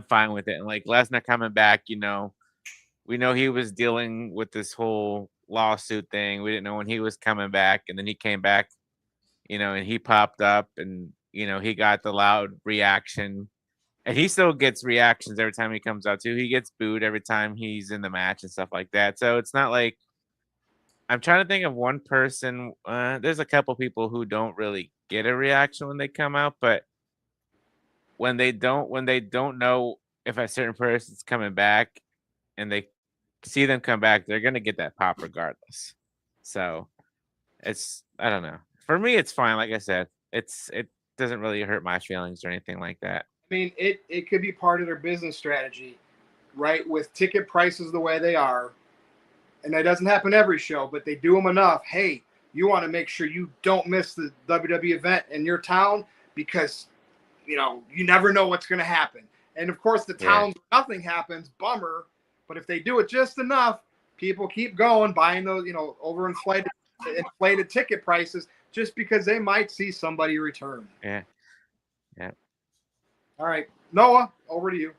D: fine with it. And like Lesnar coming back, we know he was dealing with this whole lawsuit thing. We didn't know when he was coming back, and then he came back, and he popped up, and he got the loud reaction, and he still gets reactions every time he comes out too. He gets booed every time he's in the match and stuff like that. So it's not like, I'm trying to think of one person. There's a couple people who don't really get a reaction when they come out, but when they don't know if a certain person's coming back and they see them come back, they're gonna get that pop regardless. So I don't know. For me, it's fine. Like I said, it doesn't really hurt my feelings or anything like that.
E: I mean, it could be part of their business strategy, right? With ticket prices the way they are, and that doesn't happen every show, but they do them enough. Hey, you want to make sure you don't miss the WWE event in your town because, you never know what's going to happen. And of course, the towns where nothing happens, bummer. But if they do it just enough, people keep going, buying those, inflated ticket prices just because they might see somebody return.
D: Yeah.
E: All right, Noah, over to you.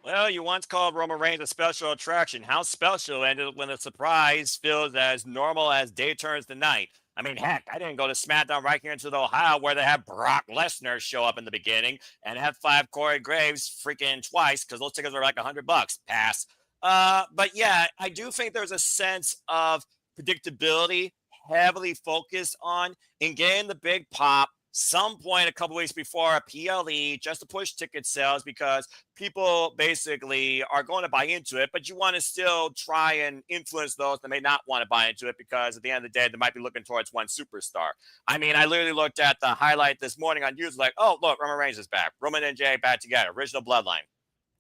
C: Well, you once called Roman Reigns a special attraction. How special ended when the surprise feels as normal as day turns to night? I mean, heck, I didn't go to SmackDown right here into Ohio where they had Brock Lesnar show up in the beginning and F5 Corey Graves freaking twice because those tickets are like $100. Pass. But yeah, I do think there's a sense of predictability heavily focused on in getting the big pop some point a couple weeks before a PLE just to push ticket sales because people basically are going to buy into it, but you want to still try and influence those that may not want to buy into it because at the end of the day, they might be looking towards one superstar. I mean, I literally looked at the highlight this morning on YouTube like, oh, look, Roman Reigns is back. Roman and Jay back together. Original bloodline.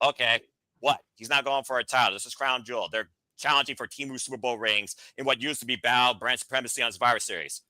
C: Okay, what? He's not going for a title. This is Crown Jewel. They're challenging for Team Super Bowl rings in what used to be Battle Brand Supremacy on Survivor Series.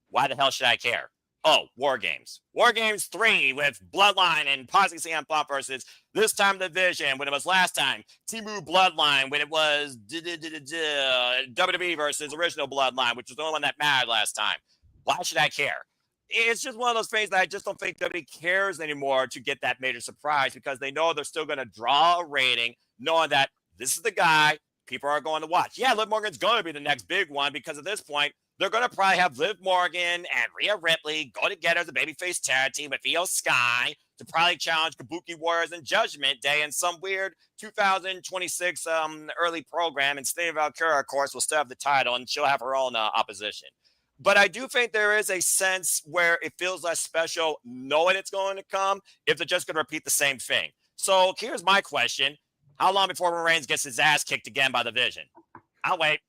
C: Why the hell should I care? Oh, War Games. War Games 3 with Bloodline and possibly CM Punk versus this time division when it was last time. Timu Bloodline when it was WWE versus Original Bloodline, which was the only one that mattered last time. Why should I care? It's just one of those things that I just don't think WWE cares anymore to get that major surprise because they know they're still going to draw a rating knowing that this is the guy people are going to watch. Yeah, Liv Morgan's going to be the next big one because at this point, they're going to probably have Liv Morgan and Rhea Ripley go together as a babyface tag team with Io Sky to probably challenge Kabuki Warriors and Judgment Day in some weird 2026 early program. And Steve Valkyra, of course, will still have the title, and she'll have her own opposition. But I do think there is a sense where it feels less special knowing it's going to come if they're just going to repeat the same thing. So here's my question. How long before Roman Reigns gets his ass kicked again by the Vision? I'll wait.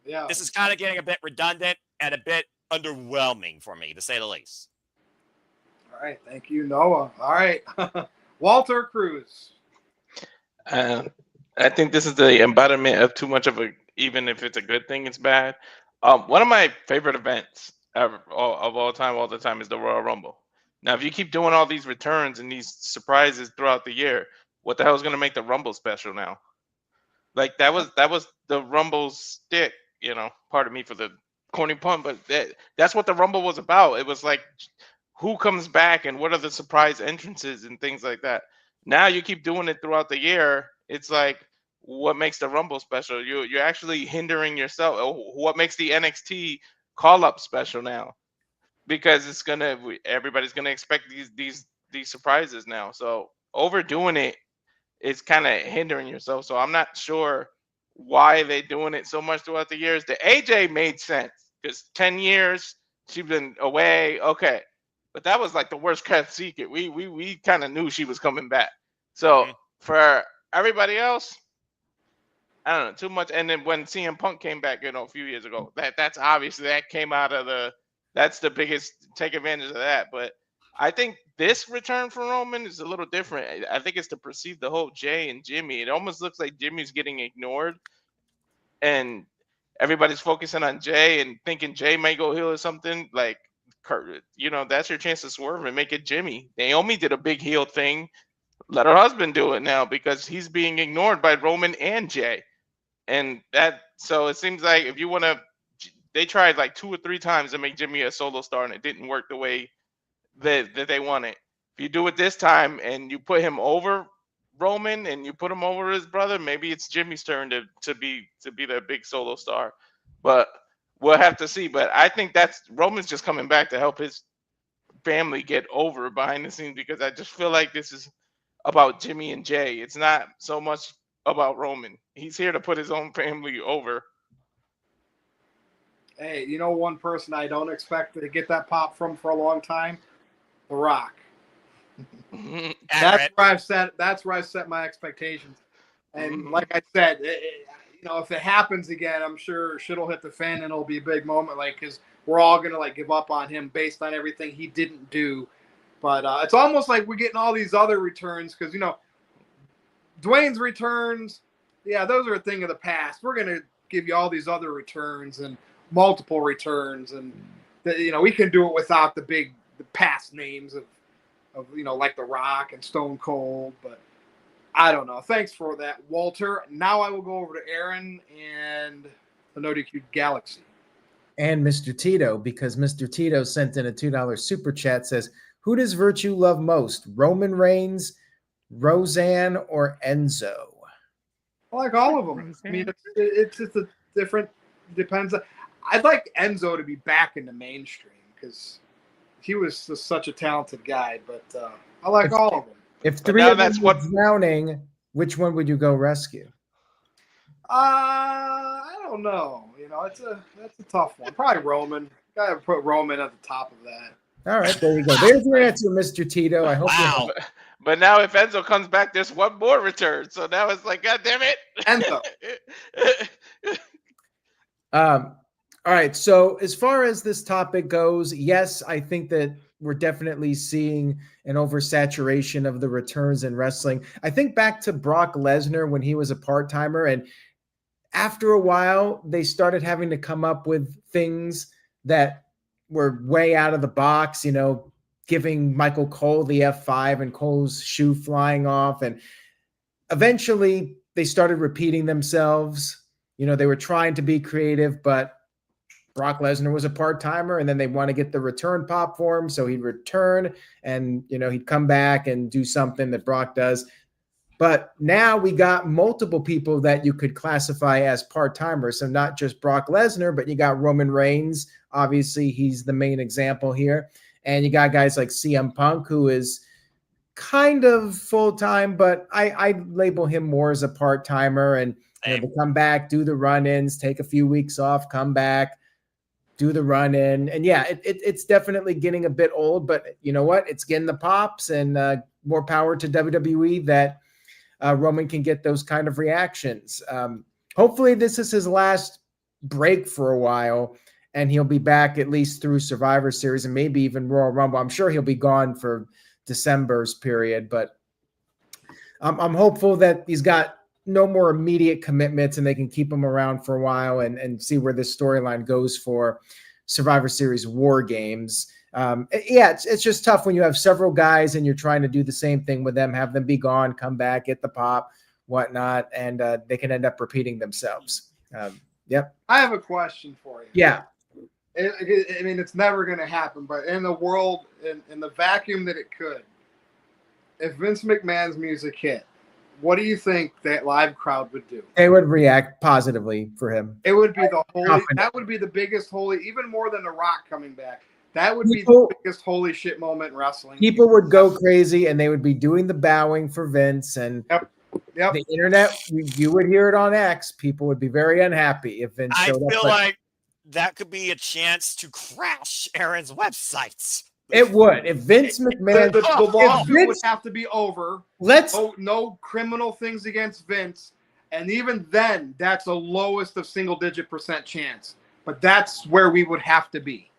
E: Yeah.
C: This is kind of getting a bit redundant and a bit underwhelming for me, to say the least.
E: All right. Thank you, Noah. All right. Walter Cruz.
F: I think this is the embodiment of too much of a, even if it's a good thing, it's bad. One of my favorite events of all time, all the time, is the Royal Rumble. Now, if you keep doing all these returns and these surprises throughout the year, what the hell is going to make the Rumble special now? Like that was the Rumble's stick, you know. Pardon me for the corny pun, but that's what the Rumble was about. It was like, who comes back and what are the surprise entrances and things like that. Now you keep doing it throughout the year. It's like, what makes the Rumble special? You're actually hindering yourself. What makes the NXT call up special now? Because everybody's gonna expect these surprises now. So overdoing it is kind of hindering yourself. So I'm not sure why they're doing it so much throughout the years. The AJ made sense because 10 years she's been away. Okay, but that was like the worst kept secret. We kind of knew she was coming back. So for everybody else, I don't know, too much. And then when CM Punk came back, a few years ago, that's obviously that came out of that's the biggest take advantage of that. But I think this return for Roman is a little different. I think it's to perceive the whole Jay and Jimmy. It almost looks like Jimmy's getting ignored, and everybody's focusing on Jay and thinking Jay may go heel or something. Like, that's your chance to swerve and make it Jimmy. Naomi did a big heel thing. Let her husband do it now because he's being ignored by Roman and Jay. And so it seems like if you want to, they tried like 2 or 3 times to make Jimmy a solo star and it didn't work the way that they want it. If you do it this time and you put him over Roman and you put him over his brother, maybe it's Jimmy's turn to be the big solo star. But we'll have to see. But I think that's Roman's just coming back to help his family get over behind the scenes, because I just feel like this is about Jimmy and Jay. It's not so much about Roman. He's here to put his own family over.
E: Hey, one person I don't expect to get that pop from for a long time? The Rock. That's where I've set my expectations. And like I said, if it happens again, I'm sure shit'll hit the fan and it'll be a big moment, because we're all gonna give up on him based on everything he didn't do. But it's almost like we're getting all these other returns because Dwayne's returns, those are a thing of the past. We're gonna give you all these other returns and multiple returns, and we can do it without the past names of like The Rock and Stone Cold. But I don't know. Thanks for that, Walter. Now I will go over to Aaron and the NoDQ Galaxy.
A: And Mr. Tito, because Mr. Tito sent in a $2 super chat, says, who does Virtue love most, Roman Reigns, Roseanne, or Enzo?
E: I like all of them. I mean, it's just a different, depends. I'd like Enzo to be back in the mainstream because he was just such a talented guy, but I like all of them.
A: If 3 of them were drowning, which one would you go rescue?
E: I don't know. That's a tough one. Probably Roman. Gotta put Roman at the top of that.
A: All right, there you go. There's your answer, Mr. Tito. I hope.
C: Wow.
F: But now if Enzo comes back, there's one more return. So now it's like, God damn it.
E: Enzo.
A: All right. So as far as this topic goes, yes, I think that we're definitely seeing an oversaturation of the returns in wrestling. I think back to Brock Lesnar when he was a part-timer, and after a while, they started having to come up with things that were way out of the box, giving Michael Cole the F5 and Cole's shoe flying off. And eventually they started repeating themselves. They were trying to be creative, but Brock Lesnar was a part-timer, and then they want to get the return pop for him. So he'd return and, he'd come back and do something that Brock does. But now we got multiple people that you could classify as part-timers. So not just Brock Lesnar, but you got Roman Reigns. Obviously, he's the main example here. And you got guys like CM Punk, who is kind of full-time, but I label him more as a part-timer. And they come back, do the run-ins, take a few weeks off, come back, do the run-in. And yeah, it's definitely getting a bit old, but you know what? It's getting the pops, and more power to WWE that Roman can get those kind of reactions. Hopefully this is his last break for a while, and he'll be back at least through Survivor Series and maybe even Royal Rumble. I'm sure he'll be gone for December's period, but I'm hopeful that he's got no more immediate commitments and they can keep him around for a while and see where this storyline goes for Survivor Series War Games. It's just tough when you have several guys and you're trying to do the same thing with them, have them be gone, come back, get the pop, whatnot, and they can end up repeating themselves. Yep.
E: I have a question for you.
A: Yeah.
E: I mean, it's never going to happen, but in the world, in the vacuum that it could, if Vince McMahon's music hit, what do you think that live crowd would do?
A: They would react positively for him.
E: It would be that would be the biggest even more than The Rock coming back. That would be the biggest holy shit moment in wrestling.
A: People would go crazy and they would be doing the bowing for Vince. And
E: Yep.
A: The internet, you would hear it on X. People would be very unhappy if Vince showed up.
C: I feel like that could be a chance to crash Aaron's websites.
A: It would. If Vince McMahon...
E: The lawsuit would have to be over. No criminal things against Vince. And even then, that's the lowest of single-digit % chance. But that's where we would have to be.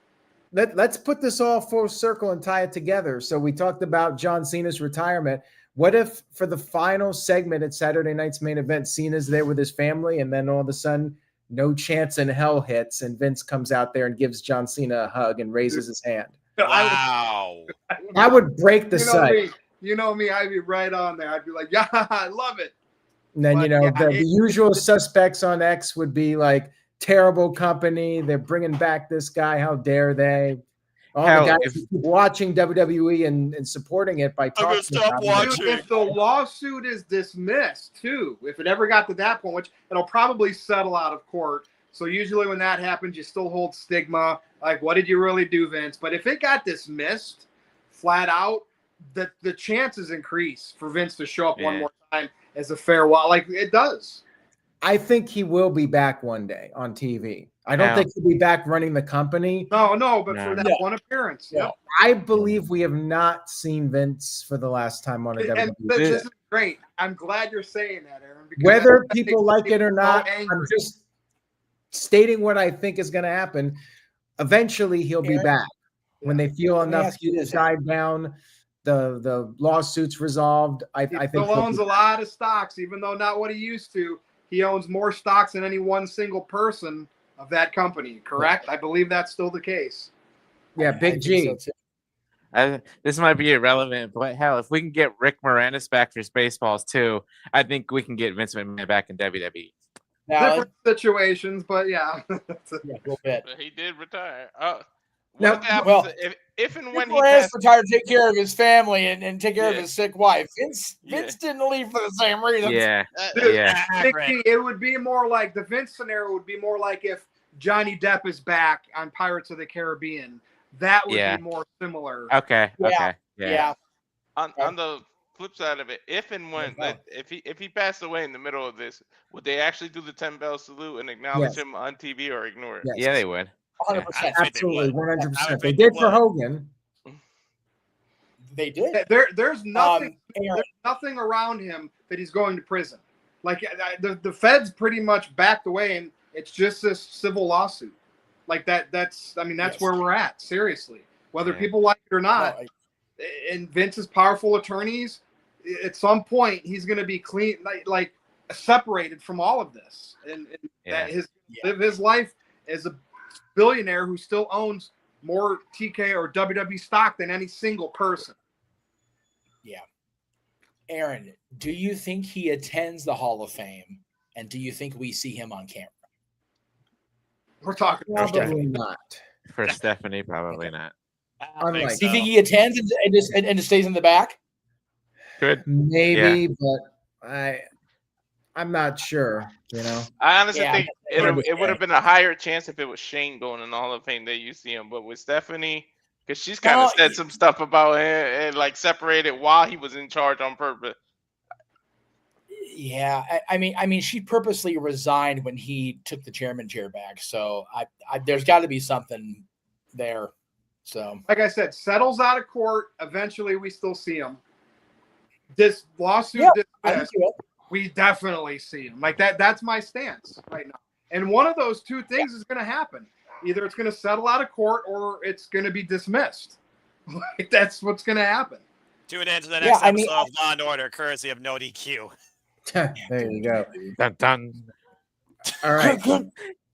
A: Let's put this all full circle and tie it together. So we talked about John Cena's retirement. What if for the final segment at Saturday night's main event, Cena's there with his family, and then all of a sudden, No Chance in Hell hits, and Vince comes out there and gives John Cena a hug and raises his hand?
C: Wow.
A: I would break the site.
E: You know me, I'd be right on there. I'd be like, yeah, I love it.
A: And then,
E: But,
A: the usual suspects on X would be like, terrible company. They're bringing back this guy. How dare they? All the guys who keep watching WWE and supporting it by talking about it.
E: If the lawsuit is dismissed, too, if it ever got to that point, which it'll probably settle out of court. So usually when that happens, you still hold stigma. Like, what did you really do, Vince? But if it got dismissed flat out, the chances increase for Vince to show up one more time as a farewell. Like, it does.
A: I think he will be back one day on TV. I don't think he'll be back running the company.
E: No, but for that one appearance.
A: Yeah. I believe we have not seen Vince for the last time on a WWE.
E: This is great. I'm glad you're saying that, Aaron.
A: Whether people like it or not, I'm just stating what I think is going to happen. Eventually, he'll be back when they feel enough to dive down. The lawsuit's resolved. I think
E: he owns a lot of stocks, even though not what he used to. He owns more stocks than any one single person of that company, correct? I believe that's still the case.
A: Yeah, Big G.
D: This might be irrelevant, but hell, if we can get Rick Moranis back for Spaceballs too, I think we can get Vince McMahon back in WWE.
E: Different situations, but yeah.
B: A little bit.
F: He did retire. If and when he
B: retired to take care of his family and take care of his sick wife. Vince didn't leave for the same reason.
E: It would be more like the Vince scenario would be more like if Johnny Depp is back on Pirates of the Caribbean. That would be more similar.
D: Okay.
F: On the flip side of it, if and when if he passed away in the middle of this, would they actually do the 10-bell salute and acknowledge him on TV or ignore it?
A: Yes.
D: Yeah, they would.
B: 100%.
A: Absolutely, 100%. They did for Hogan.
B: They did.
E: There's nothing. There's nothing around him that he's going to prison. Like the feds pretty much backed away, and it's just this civil lawsuit. Like that. That's where we're at. Seriously, whether people like it or not. And Vince's powerful attorneys, at some point, he's going to be clean, like separated from all of this, and live his life as a billionaire who still owns more TK or WWE stock than any single person.
B: Yeah. Aaron, do you think he attends the Hall of Fame? And do you think we see him on camera?
E: We're talking
A: probably not.
D: For Stephanie, probably not.
B: Do you think he attends and just stays in the back?
D: Good.
A: Maybe, but I'm not sure, you know.
F: I honestly
B: Yeah,
F: think
A: hard to
F: it would
A: say.
F: have been a higher chance if it was Shane going in the Hall of Fame than you see him. But with Stephanie, because she's kind of
B: No,
F: said some stuff about him and like separated while he was in charge on purpose.
B: yeah. I mean, she purposely resigned when he took the chairman chair back. So there's got to be something there. So,
E: Like I said, settles out of court. Eventually, we still see him. This lawsuit
B: yeah, I
E: dismissed,
B: can do it.
E: we definitely see him. Like that. That's my stance right now. And one of those two things is going to happen. Either it's going to settle out of court or it's going to be dismissed. Like that's what's going to happen.
C: Tune in to the next
B: I mean,
C: episode of Law and Order, courtesy of NoDQ.
A: There you go.
D: Dun, dun.
A: All right.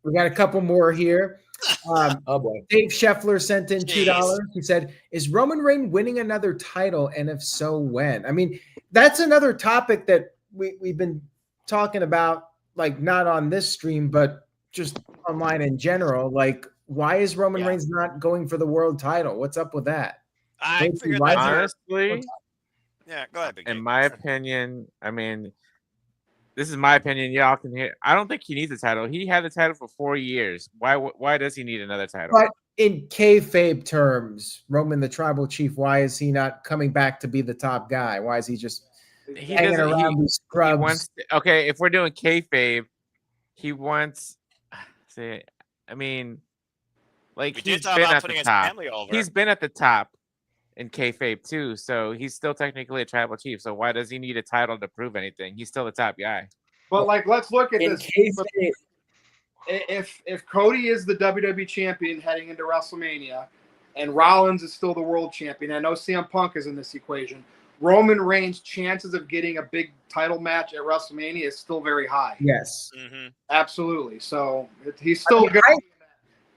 A: We got a couple more here.
B: Oh boy.
A: Dave Scheffler sent in $2.
C: Jeez.
A: He said, "Is Roman Reigns winning another title? And if so, when?" I mean, that's another topic that we've been talking about, like not on this stream, but just online in general. Like, why is Roman Reigns not going for the world title? What's up with that?
C: I
A: Don't you
C: figured
A: like
C: that's
A: it?
D: Honestly,
C: yeah, go ahead, Big
D: in
C: G.
D: my opinion, I mean, this is my opinion. Y'all can hear. I don't think he needs a title. He had the title for 4 years. Why does he need another title?
A: But in kayfabe terms, Roman the tribal chief, why is he not coming back to be the top guy? Why is he just
D: He
A: hanging
D: doesn't.
A: around these
D: He
A: scrubs?
D: wants. Okay, if we're doing kayfabe, he wants. Say, I mean, like
C: We
D: he's
C: did talk
D: been
C: about
D: at
C: putting
D: the
C: his
D: top.
C: family over.
D: He's been at the top in kayfabe too, so he's still technically a tribal chief. So why does he need a title to prove anything? He's still the top guy.
E: But like, let's look at
B: In
E: this.
B: kayfabe,
E: If Cody is the WWE champion heading into WrestleMania, and Rollins is still the world champion, I know CM Punk is in this equation. Roman Reigns' chances of getting a big title match at WrestleMania is still very high.
A: Yes.
C: Mm-hmm.
E: Absolutely. So he's still going to be in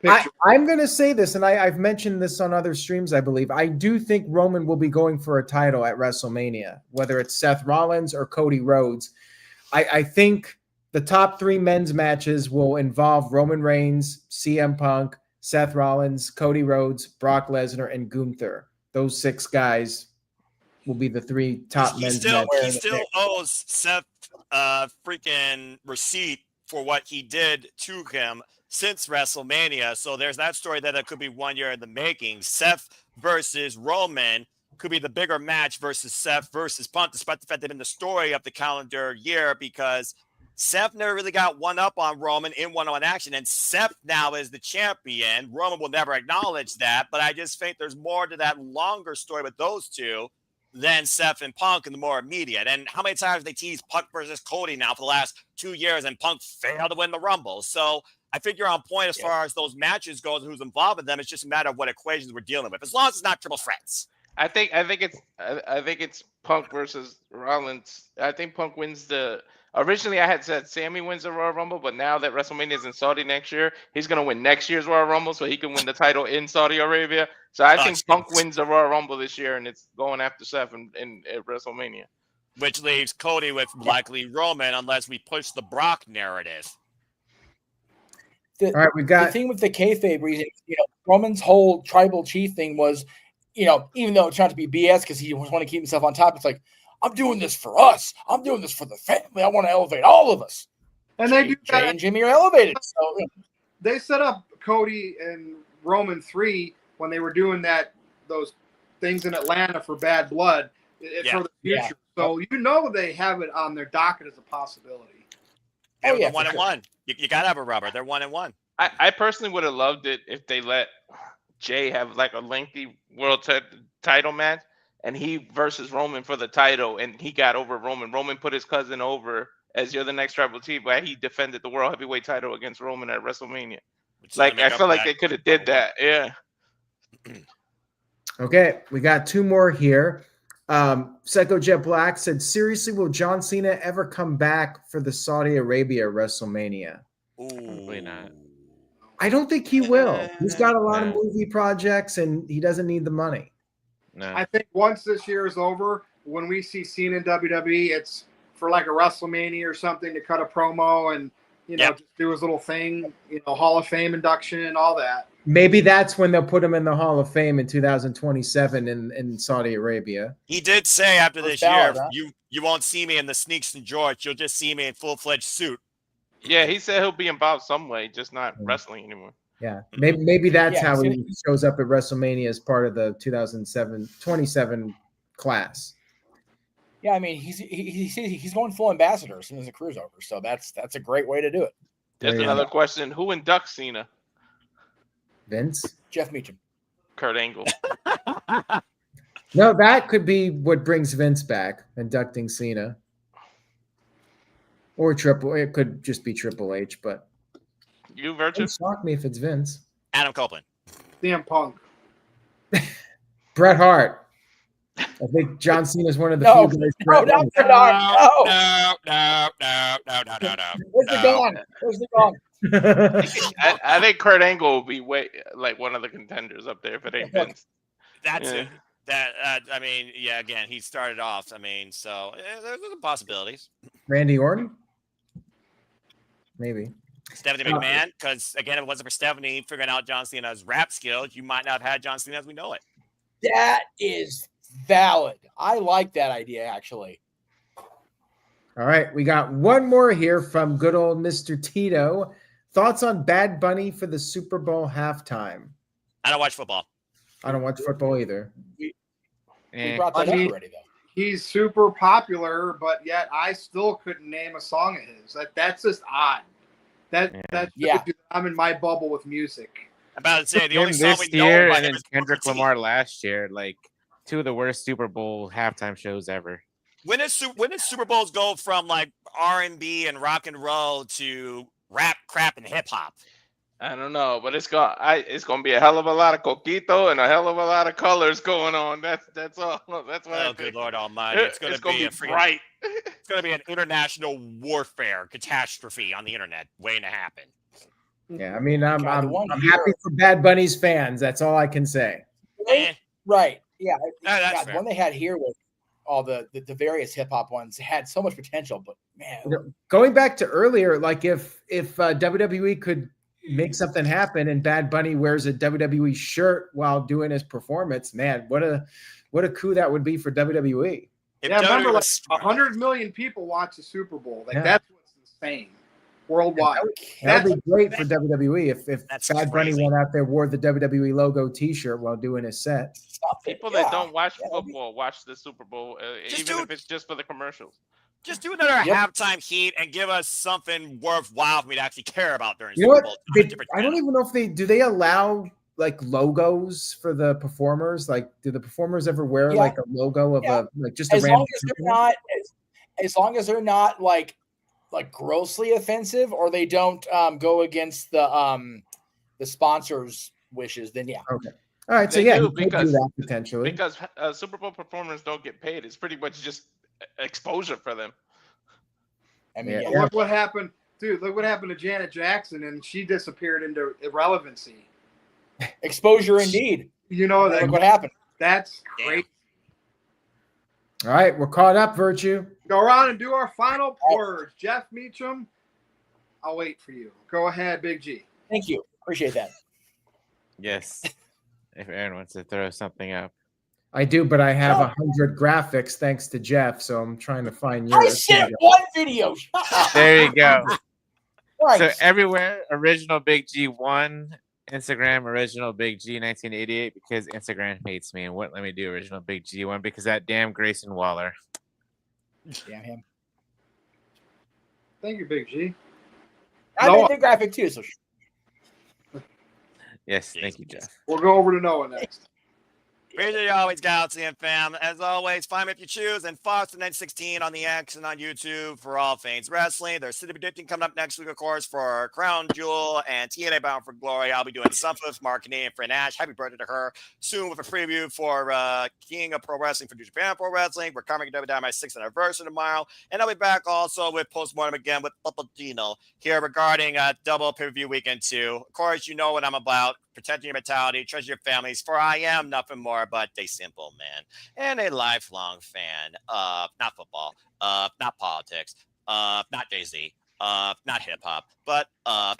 E: that picture.
A: I'm going to say this, and I've mentioned this on other streams, I believe. I do think Roman will be going for a title at WrestleMania, whether it's Seth Rollins or Cody Rhodes. I think the top 3 men's matches will involve Roman Reigns, CM Punk, Seth Rollins, Cody Rhodes, Brock Lesnar, and Gunther. Those 6 guys will be the 3 top men's matches.
C: He still owes Seth freaking receipt for what he did to him since WrestleMania. So there's that story that it could be 1 year in the making. Seth versus Roman could be the bigger match versus Seth versus Punk, despite the fact they've been the story of the calendar year, because Seth never really got one up on Roman in one-on-one action, and Seth now is the champion. Roman will never acknowledge that, but I just think there's more to that longer story with those two than Seth and Punk and the more immediate. And how many times they teased Punk versus Cody now for the last 2 years, and Punk failed to win the Rumble. So I think you're on point as far as those matches go and who's involved in them. It's just a matter of what equations we're dealing with, as long as it's not triple threats.
F: I think it's Punk versus Rollins. I think Punk wins the. Originally, I had said Sammy wins the Royal Rumble, but now that WrestleMania is in Saudi next year, he's gonna win next year's Royal Rumble, so he can win the title in Saudi Arabia. So I think Punk wins the Royal Rumble this year, and it's going after Seth at WrestleMania.
C: Which leaves Cody with likely Roman, unless we push the Brock narrative.
A: All right, we got
B: the thing with the kayfabe reason. Roman's whole tribal chief thing was, even though it's not to be BS because he was want to keep himself on top. It's like, I'm doing this for us. I'm doing this for the family. I want to elevate all of us.
E: And they do
B: Jay and Jimmy are elevated. So
E: they set up Cody and Roman 3 when they were doing those things in Atlanta for Bad Blood for the future.
B: Yeah.
E: So they have it on their docket as a possibility.
C: Oh yeah, 1-1. You gotta have a rubber. They're 1-1.
F: I personally would have loved it if they let Jay have like a lengthy world title match, and he versus Roman for the title, and he got over Roman. Roman put his cousin over as you're the next tribal chief, but he defended the world heavyweight title against Roman at WrestleMania. Like I feel like they could have did that. Yeah.
A: Okay, we got 2 more here. Psycho Jet Black said, seriously, will John Cena ever come back for the Saudi Arabia WrestleMania?
D: Probably not.
A: I don't think he will. He's got a lot of movie projects, and he doesn't need the money.
D: No.
E: I think once this year is over, when we see Cena in WWE, it's for like a WrestleMania or something to cut a promo and just do his little thing, Hall of Fame induction and all that.
A: Maybe that's when they'll put him in the Hall of Fame in 2027 in Saudi Arabia.
C: He did say after
B: First
C: this
B: ballot,
C: year,
B: huh?
C: you won't see me in the sneaks and jorts. You'll just see me in full-fledged suit.
F: Yeah, he said he'll be involved some way, just not
A: Yeah.
F: wrestling anymore.
A: Yeah, maybe that's
B: Yeah,
A: how
B: he's
A: he shows up at WrestleMania as part of the 27 class.
B: Yeah, I mean, he's going full ambassador as soon as the crew's over. So that's a great way to do it.
F: There's
A: There you
F: another question. Who inducts Cena?
A: Vince?
B: Jeff Meacham.
F: Kurt Angle.
A: No, that could be what brings Vince back, inducting Cena. Or it could just be Triple H, but
F: You,
A: it
F: Virtue?
A: wouldn't shock me if it's Vince.
C: Adam Copeland.
E: CM Punk.
A: Bret Hart. I think John Cena is one of the
B: No,
A: few guys.
B: no,
A: Bret
B: not
A: likes.
B: Bret Hart.
C: No.
B: Where's the gong? Where's the gong?
F: I think Kurt Angle will be like one of the contenders up there if it ain't Vince.
C: That's
F: Yeah.
C: it. I mean, yeah. Again, he started off. I mean, so there's some possibilities.
A: Randy Orton? Maybe.
C: Stephanie McMahon, because again, if it wasn't for Stephanie figuring out John Cena's rap skills, you might not have had John Cena as we know it.
B: That is valid. I like that idea, actually.
A: All right, we got one more here from good old Mr. Tito. Thoughts on Bad Bunny for the Super Bowl halftime?
C: I don't watch football.
A: I don't watch football either.
B: We brought that up already, though.
E: He's super popular, but yet I still couldn't name a song of his. That's just odd.
B: Yeah.
E: I'm in my bubble with music.
C: I'm about to say the only
D: Him
C: song
D: this
C: we know
D: year
C: by
D: and
C: him
D: then
C: is
D: Kendrick
C: Booker T.
D: Lamar last year, like two of the worst Super Bowl halftime shows ever.
C: When did Super Bowls go from like R&B and rock and roll to rap, crap, and hip hop?
F: I don't know, but it's gonna be a hell of a lot of coquito and a hell of a lot of colors going on. That's all. That's what I
C: Oh,
F: think.
C: good Lord Almighty! It's going to be a freaking,
F: bright.
C: It's going to be an international warfare catastrophe on the internet waiting to happen.
A: Yeah, I mean, I'm
B: God, the one
A: happy for Bad Bunny's fans. That's all I can say.
B: Right. Yeah.
C: That's
B: God, the
C: fair.
B: one they had here with all the various hip hop ones had so much potential, but man,
A: You know, going back to earlier, like if WWE could make something happen and Bad Bunny wears a WWE shirt while doing his performance, man, what a coup that would be for WWE.
C: If
E: Yeah, remember, like
C: WWE
E: 100 million people watch the Super Bowl. Like
A: Yeah.
E: that's what's insane worldwide.
A: That would be great for WWE if
C: That's
A: Bad Bunny
C: crazy.
A: went out there, wore the WWE logo T-shirt while doing his set.
F: People that don't watch
B: Yeah,
F: football watch the Super Bowl, even if it's just for the commercials.
C: Just do another
B: Yep.
C: halftime heat and give us something worthwhile for me to actually care about during
A: You know
C: Super
A: what?
C: Bowl.
A: I don't even know if they allow like logos for the performers. Like, do the performers ever wear
B: Yeah.
A: like a logo of
B: Yeah.
A: a like just a
B: as
A: random?
B: long as they're not as long as they're not like grossly offensive or they don't go against the sponsors' wishes, then yeah.
A: Okay. All right. So
F: They
A: yeah,
F: do,
A: you could do
F: because-
A: that potentially.
F: Because Super Bowl performers don't get paid. It's pretty much just exposure for them.
B: I mean,
A: Yeah.
B: yeah.
E: Look what happened, dude. Look what happened to Janet Jackson, and she disappeared into irrelevancy.
B: Exposure indeed.
E: You know
B: Look what happened.
E: that's
C: Damn.
E: great.
A: All right, we're caught up, Virtue.
E: Go around and do our final words. Jeff Meacham, I'll wait for you. Go ahead, Big G.
B: Thank you. Appreciate that.
D: Yes. If Aaron wants to throw something up.
A: I do, but I have
B: Oh.
A: 100 graphics thanks to Jeff, so I'm trying to find
B: I
A: yours.
B: sent one video. Shut up.
D: There you go.
B: Right.
D: So everywhere, original Big G 1, Instagram original Big G 1988 because Instagram hates me and wouldn't let me do original Big G 1 because that damn Grayson Waller.
B: Damn him.
E: Thank you, Big G.
B: I
E: Noah.
B: made the graphic too. So
D: Yes, thank you, Jeff.
E: We'll go over to Noah next.
C: Appreciate you always, Galaxy and fam. As always, find me if you choose and Fox 916 on the X and on YouTube for all things wrestling. There's City Predicting coming up next week, of course, for Crown Jewel and TNA Bound for Glory. I'll be doing something with marketing for Nash. Happy birthday to her. Soon with a preview for King of Pro Wrestling for New Japan Pro Wrestling. We're coming to my 6th anniversary tomorrow. And I'll be back also with Postmortem again with Papagino here regarding double pay-per-view weekend 2. Of course, you know what I'm about. Protecting your mentality, treasure your families, for I am nothing more but a simple man and a lifelong fan of not football, not politics, not Jay-Z, not hip hop, but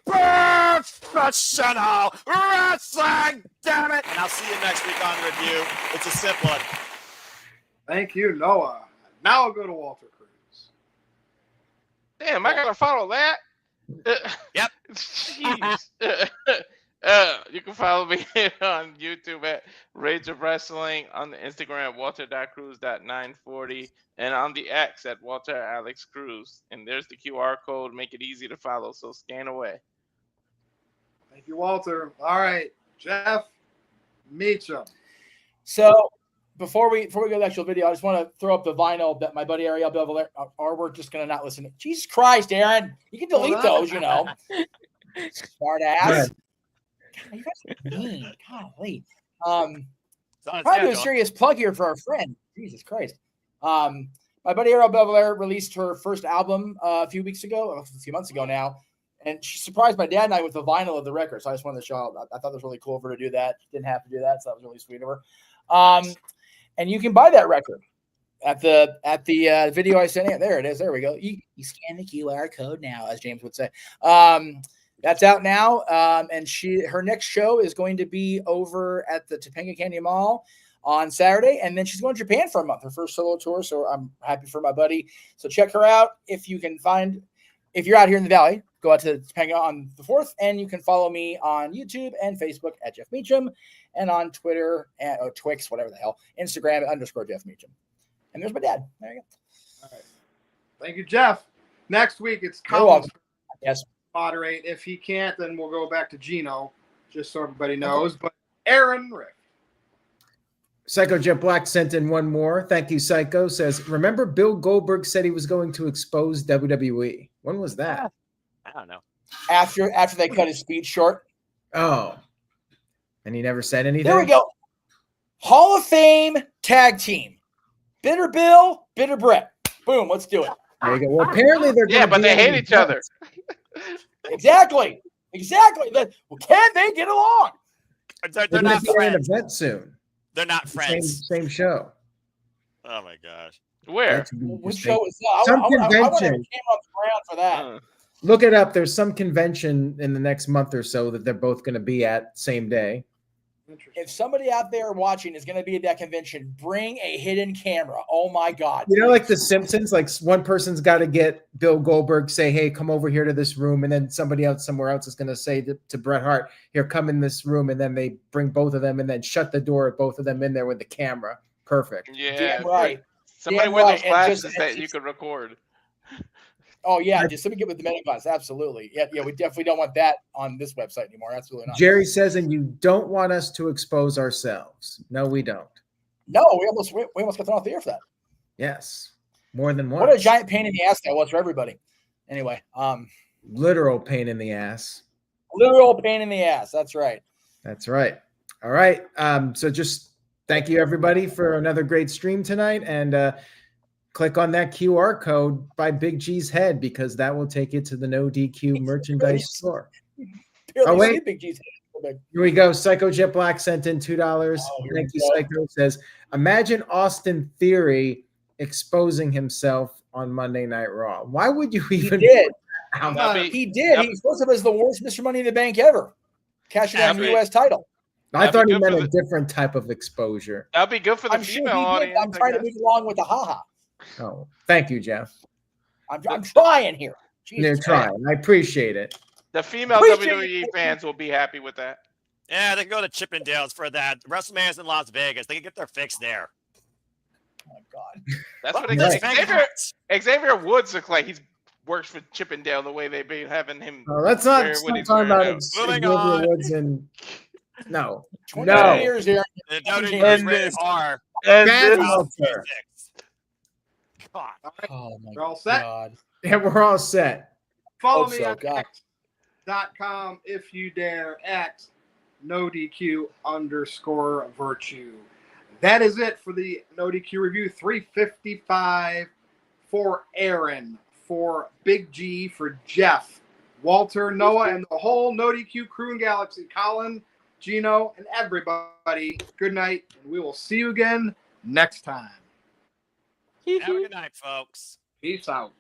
C: professional wrestling. Damn it! And I'll see you next week on the review. It's a simple one.
E: Thank you, Noah. Now I'll go to Walter Cruz.
F: Damn, I gotta follow that.
C: Yep.
F: Jeez. You can follow me on YouTube at Rage of Wrestling, on the Instagram at walter.cruz.940, and on the X at Walter Alex Cruz. And there's the QR code. Make it easy to follow, so scan away.
E: Thank you, Walter. All right, Jeff Meacham.
B: So before we go to the actual video, I just want to throw up the vinyl that my buddy Ariel Bevel, or we're just going to not listen to. Jesus Christ, Aaron. You can delete those, you know. Smart ass. God, you guys are mean. Golly. Trying to do a serious plug here for our friend. Jesus Christ. My buddy Ariel Bevel released her first album a few months ago now. And she surprised my dad and I with the vinyl of the record. So I just wanted to show out. I thought it was really cool for her to do that. Didn't have to do that. So that was really sweet of her. And you can buy that record at the video I sent in. There it is. There we go. You scan the QR code now, as James would say. That's out now. And her next show is going to be over at the Topanga Canyon Mall on Saturday. And then she's going to Japan for a month, her first solo tour. So I'm happy for my buddy. So check her out if you can find. If you're out here in the Valley, go out to Topanga on the 4th, and you can follow me on YouTube and Facebook at Jeff Meacham, and on Twitter or Twix, whatever the hell, Instagram at _Jeff Meacham. And there's my dad. There you go.
E: All right. Thank you, Jeff. Next week, it's
B: You're
E: Colin.
B: welcome. Yes.
E: Moderate. If he can't, then we'll go back to Gino, just so everybody knows. But Aaron Rick.
A: Psycho Jet Black sent in one more. Thank you, Psycho. Says, remember Bill Goldberg said he was going to expose WWE. When was that?
C: I don't know.
B: After they cut his speech short.
A: Oh. And he never said anything?
B: There we go. Hall of Fame tag team. Bitter Bill, Bitter Brett. Boom, let's do it.
A: There you go. Well, apparently they're
F: Yeah, but they hate each other.
B: Exactly. Well, can they get along?
C: They're not
A: an
C: friends.
A: event soon.
C: They're not friends.
A: Same show.
C: Oh my gosh.
F: Where?
B: Which show is that?
A: Some
B: I want to have a camera
A: convention.
B: on the ground for that.
A: Look it up. There's some convention in the next month or so that they're both going to be at same day.
B: If somebody out there watching is going to be at that convention, bring a hidden camera. Oh my God.
A: You know, like The Simpsons, like one person's got to get Bill Goldberg, say, hey, come over here to this room. And then somebody else somewhere else is going to say to Bret Hart, here, come in this room. And then they bring both of them and then shut the door, both of them in there with the camera. Perfect.
F: Yeah.
B: Damn right.
F: Somebody
B: Damn
F: wear
B: right.
F: those glasses that you could record.
B: Oh, yeah. Just let me get with the meta class. Absolutely. Yeah, we definitely don't want that on this website anymore. Absolutely not.
A: Jerry says, and you don't want us to expose ourselves. No, we don't.
B: No, we almost got thrown off the air for that.
A: Yes. More than once.
B: What a giant pain in the ass that was for everybody. Anyway.
A: Literal pain in the ass.
B: Literal pain in the ass. That's right.
A: That's right. All right. So just thank you, everybody, for another great stream tonight. And click on that QR code by Big G's head, because that will take you to the NoDQ merchandise store. Oh, wait.
B: Big G's head.
A: Here we go. Psycho Jet Black sent in $2. Thank you, Psycho. Says, imagine Austin Theory exposing himself on Monday Night Raw. Why would you even?
B: He did.
F: He
B: did. He exposed him as the worst Mr. Money in the Bank ever. Cashing out the U.S. title.
A: I thought he meant a different type of exposure.
F: That'd be good for the female audience.
B: I'm trying to move along with the haha.
A: Oh, thank you, Jeff.
B: I'm trying here.
A: You're trying. I appreciate it.
F: The female WWE fans will be happy with that.
C: Yeah, they can go to Chippendales for that. WrestleMania's in Las Vegas. They can get their fix there.
B: Oh my God.
F: That's what Xavier Woods looks like. He's works for Chippendale the way they've been having him.
A: Oh, let's not talk about Xavier Woods and no.
B: 20 years here.
C: The WWE are.
E: God.
B: Oh my
E: We're all set.
B: God.
A: Yeah, we're all set.
E: Follow me on X.com if you dare at NoDQ_virtue. That is it for the NoDQ review 355 for Aaron, for Big G, for Jeff, Walter, Noah, and the whole NoDQ crew and galaxy. Colin, Gino, and everybody. Good night, and we will see you again next time.
C: Have a good night, folks.
E: Peace out.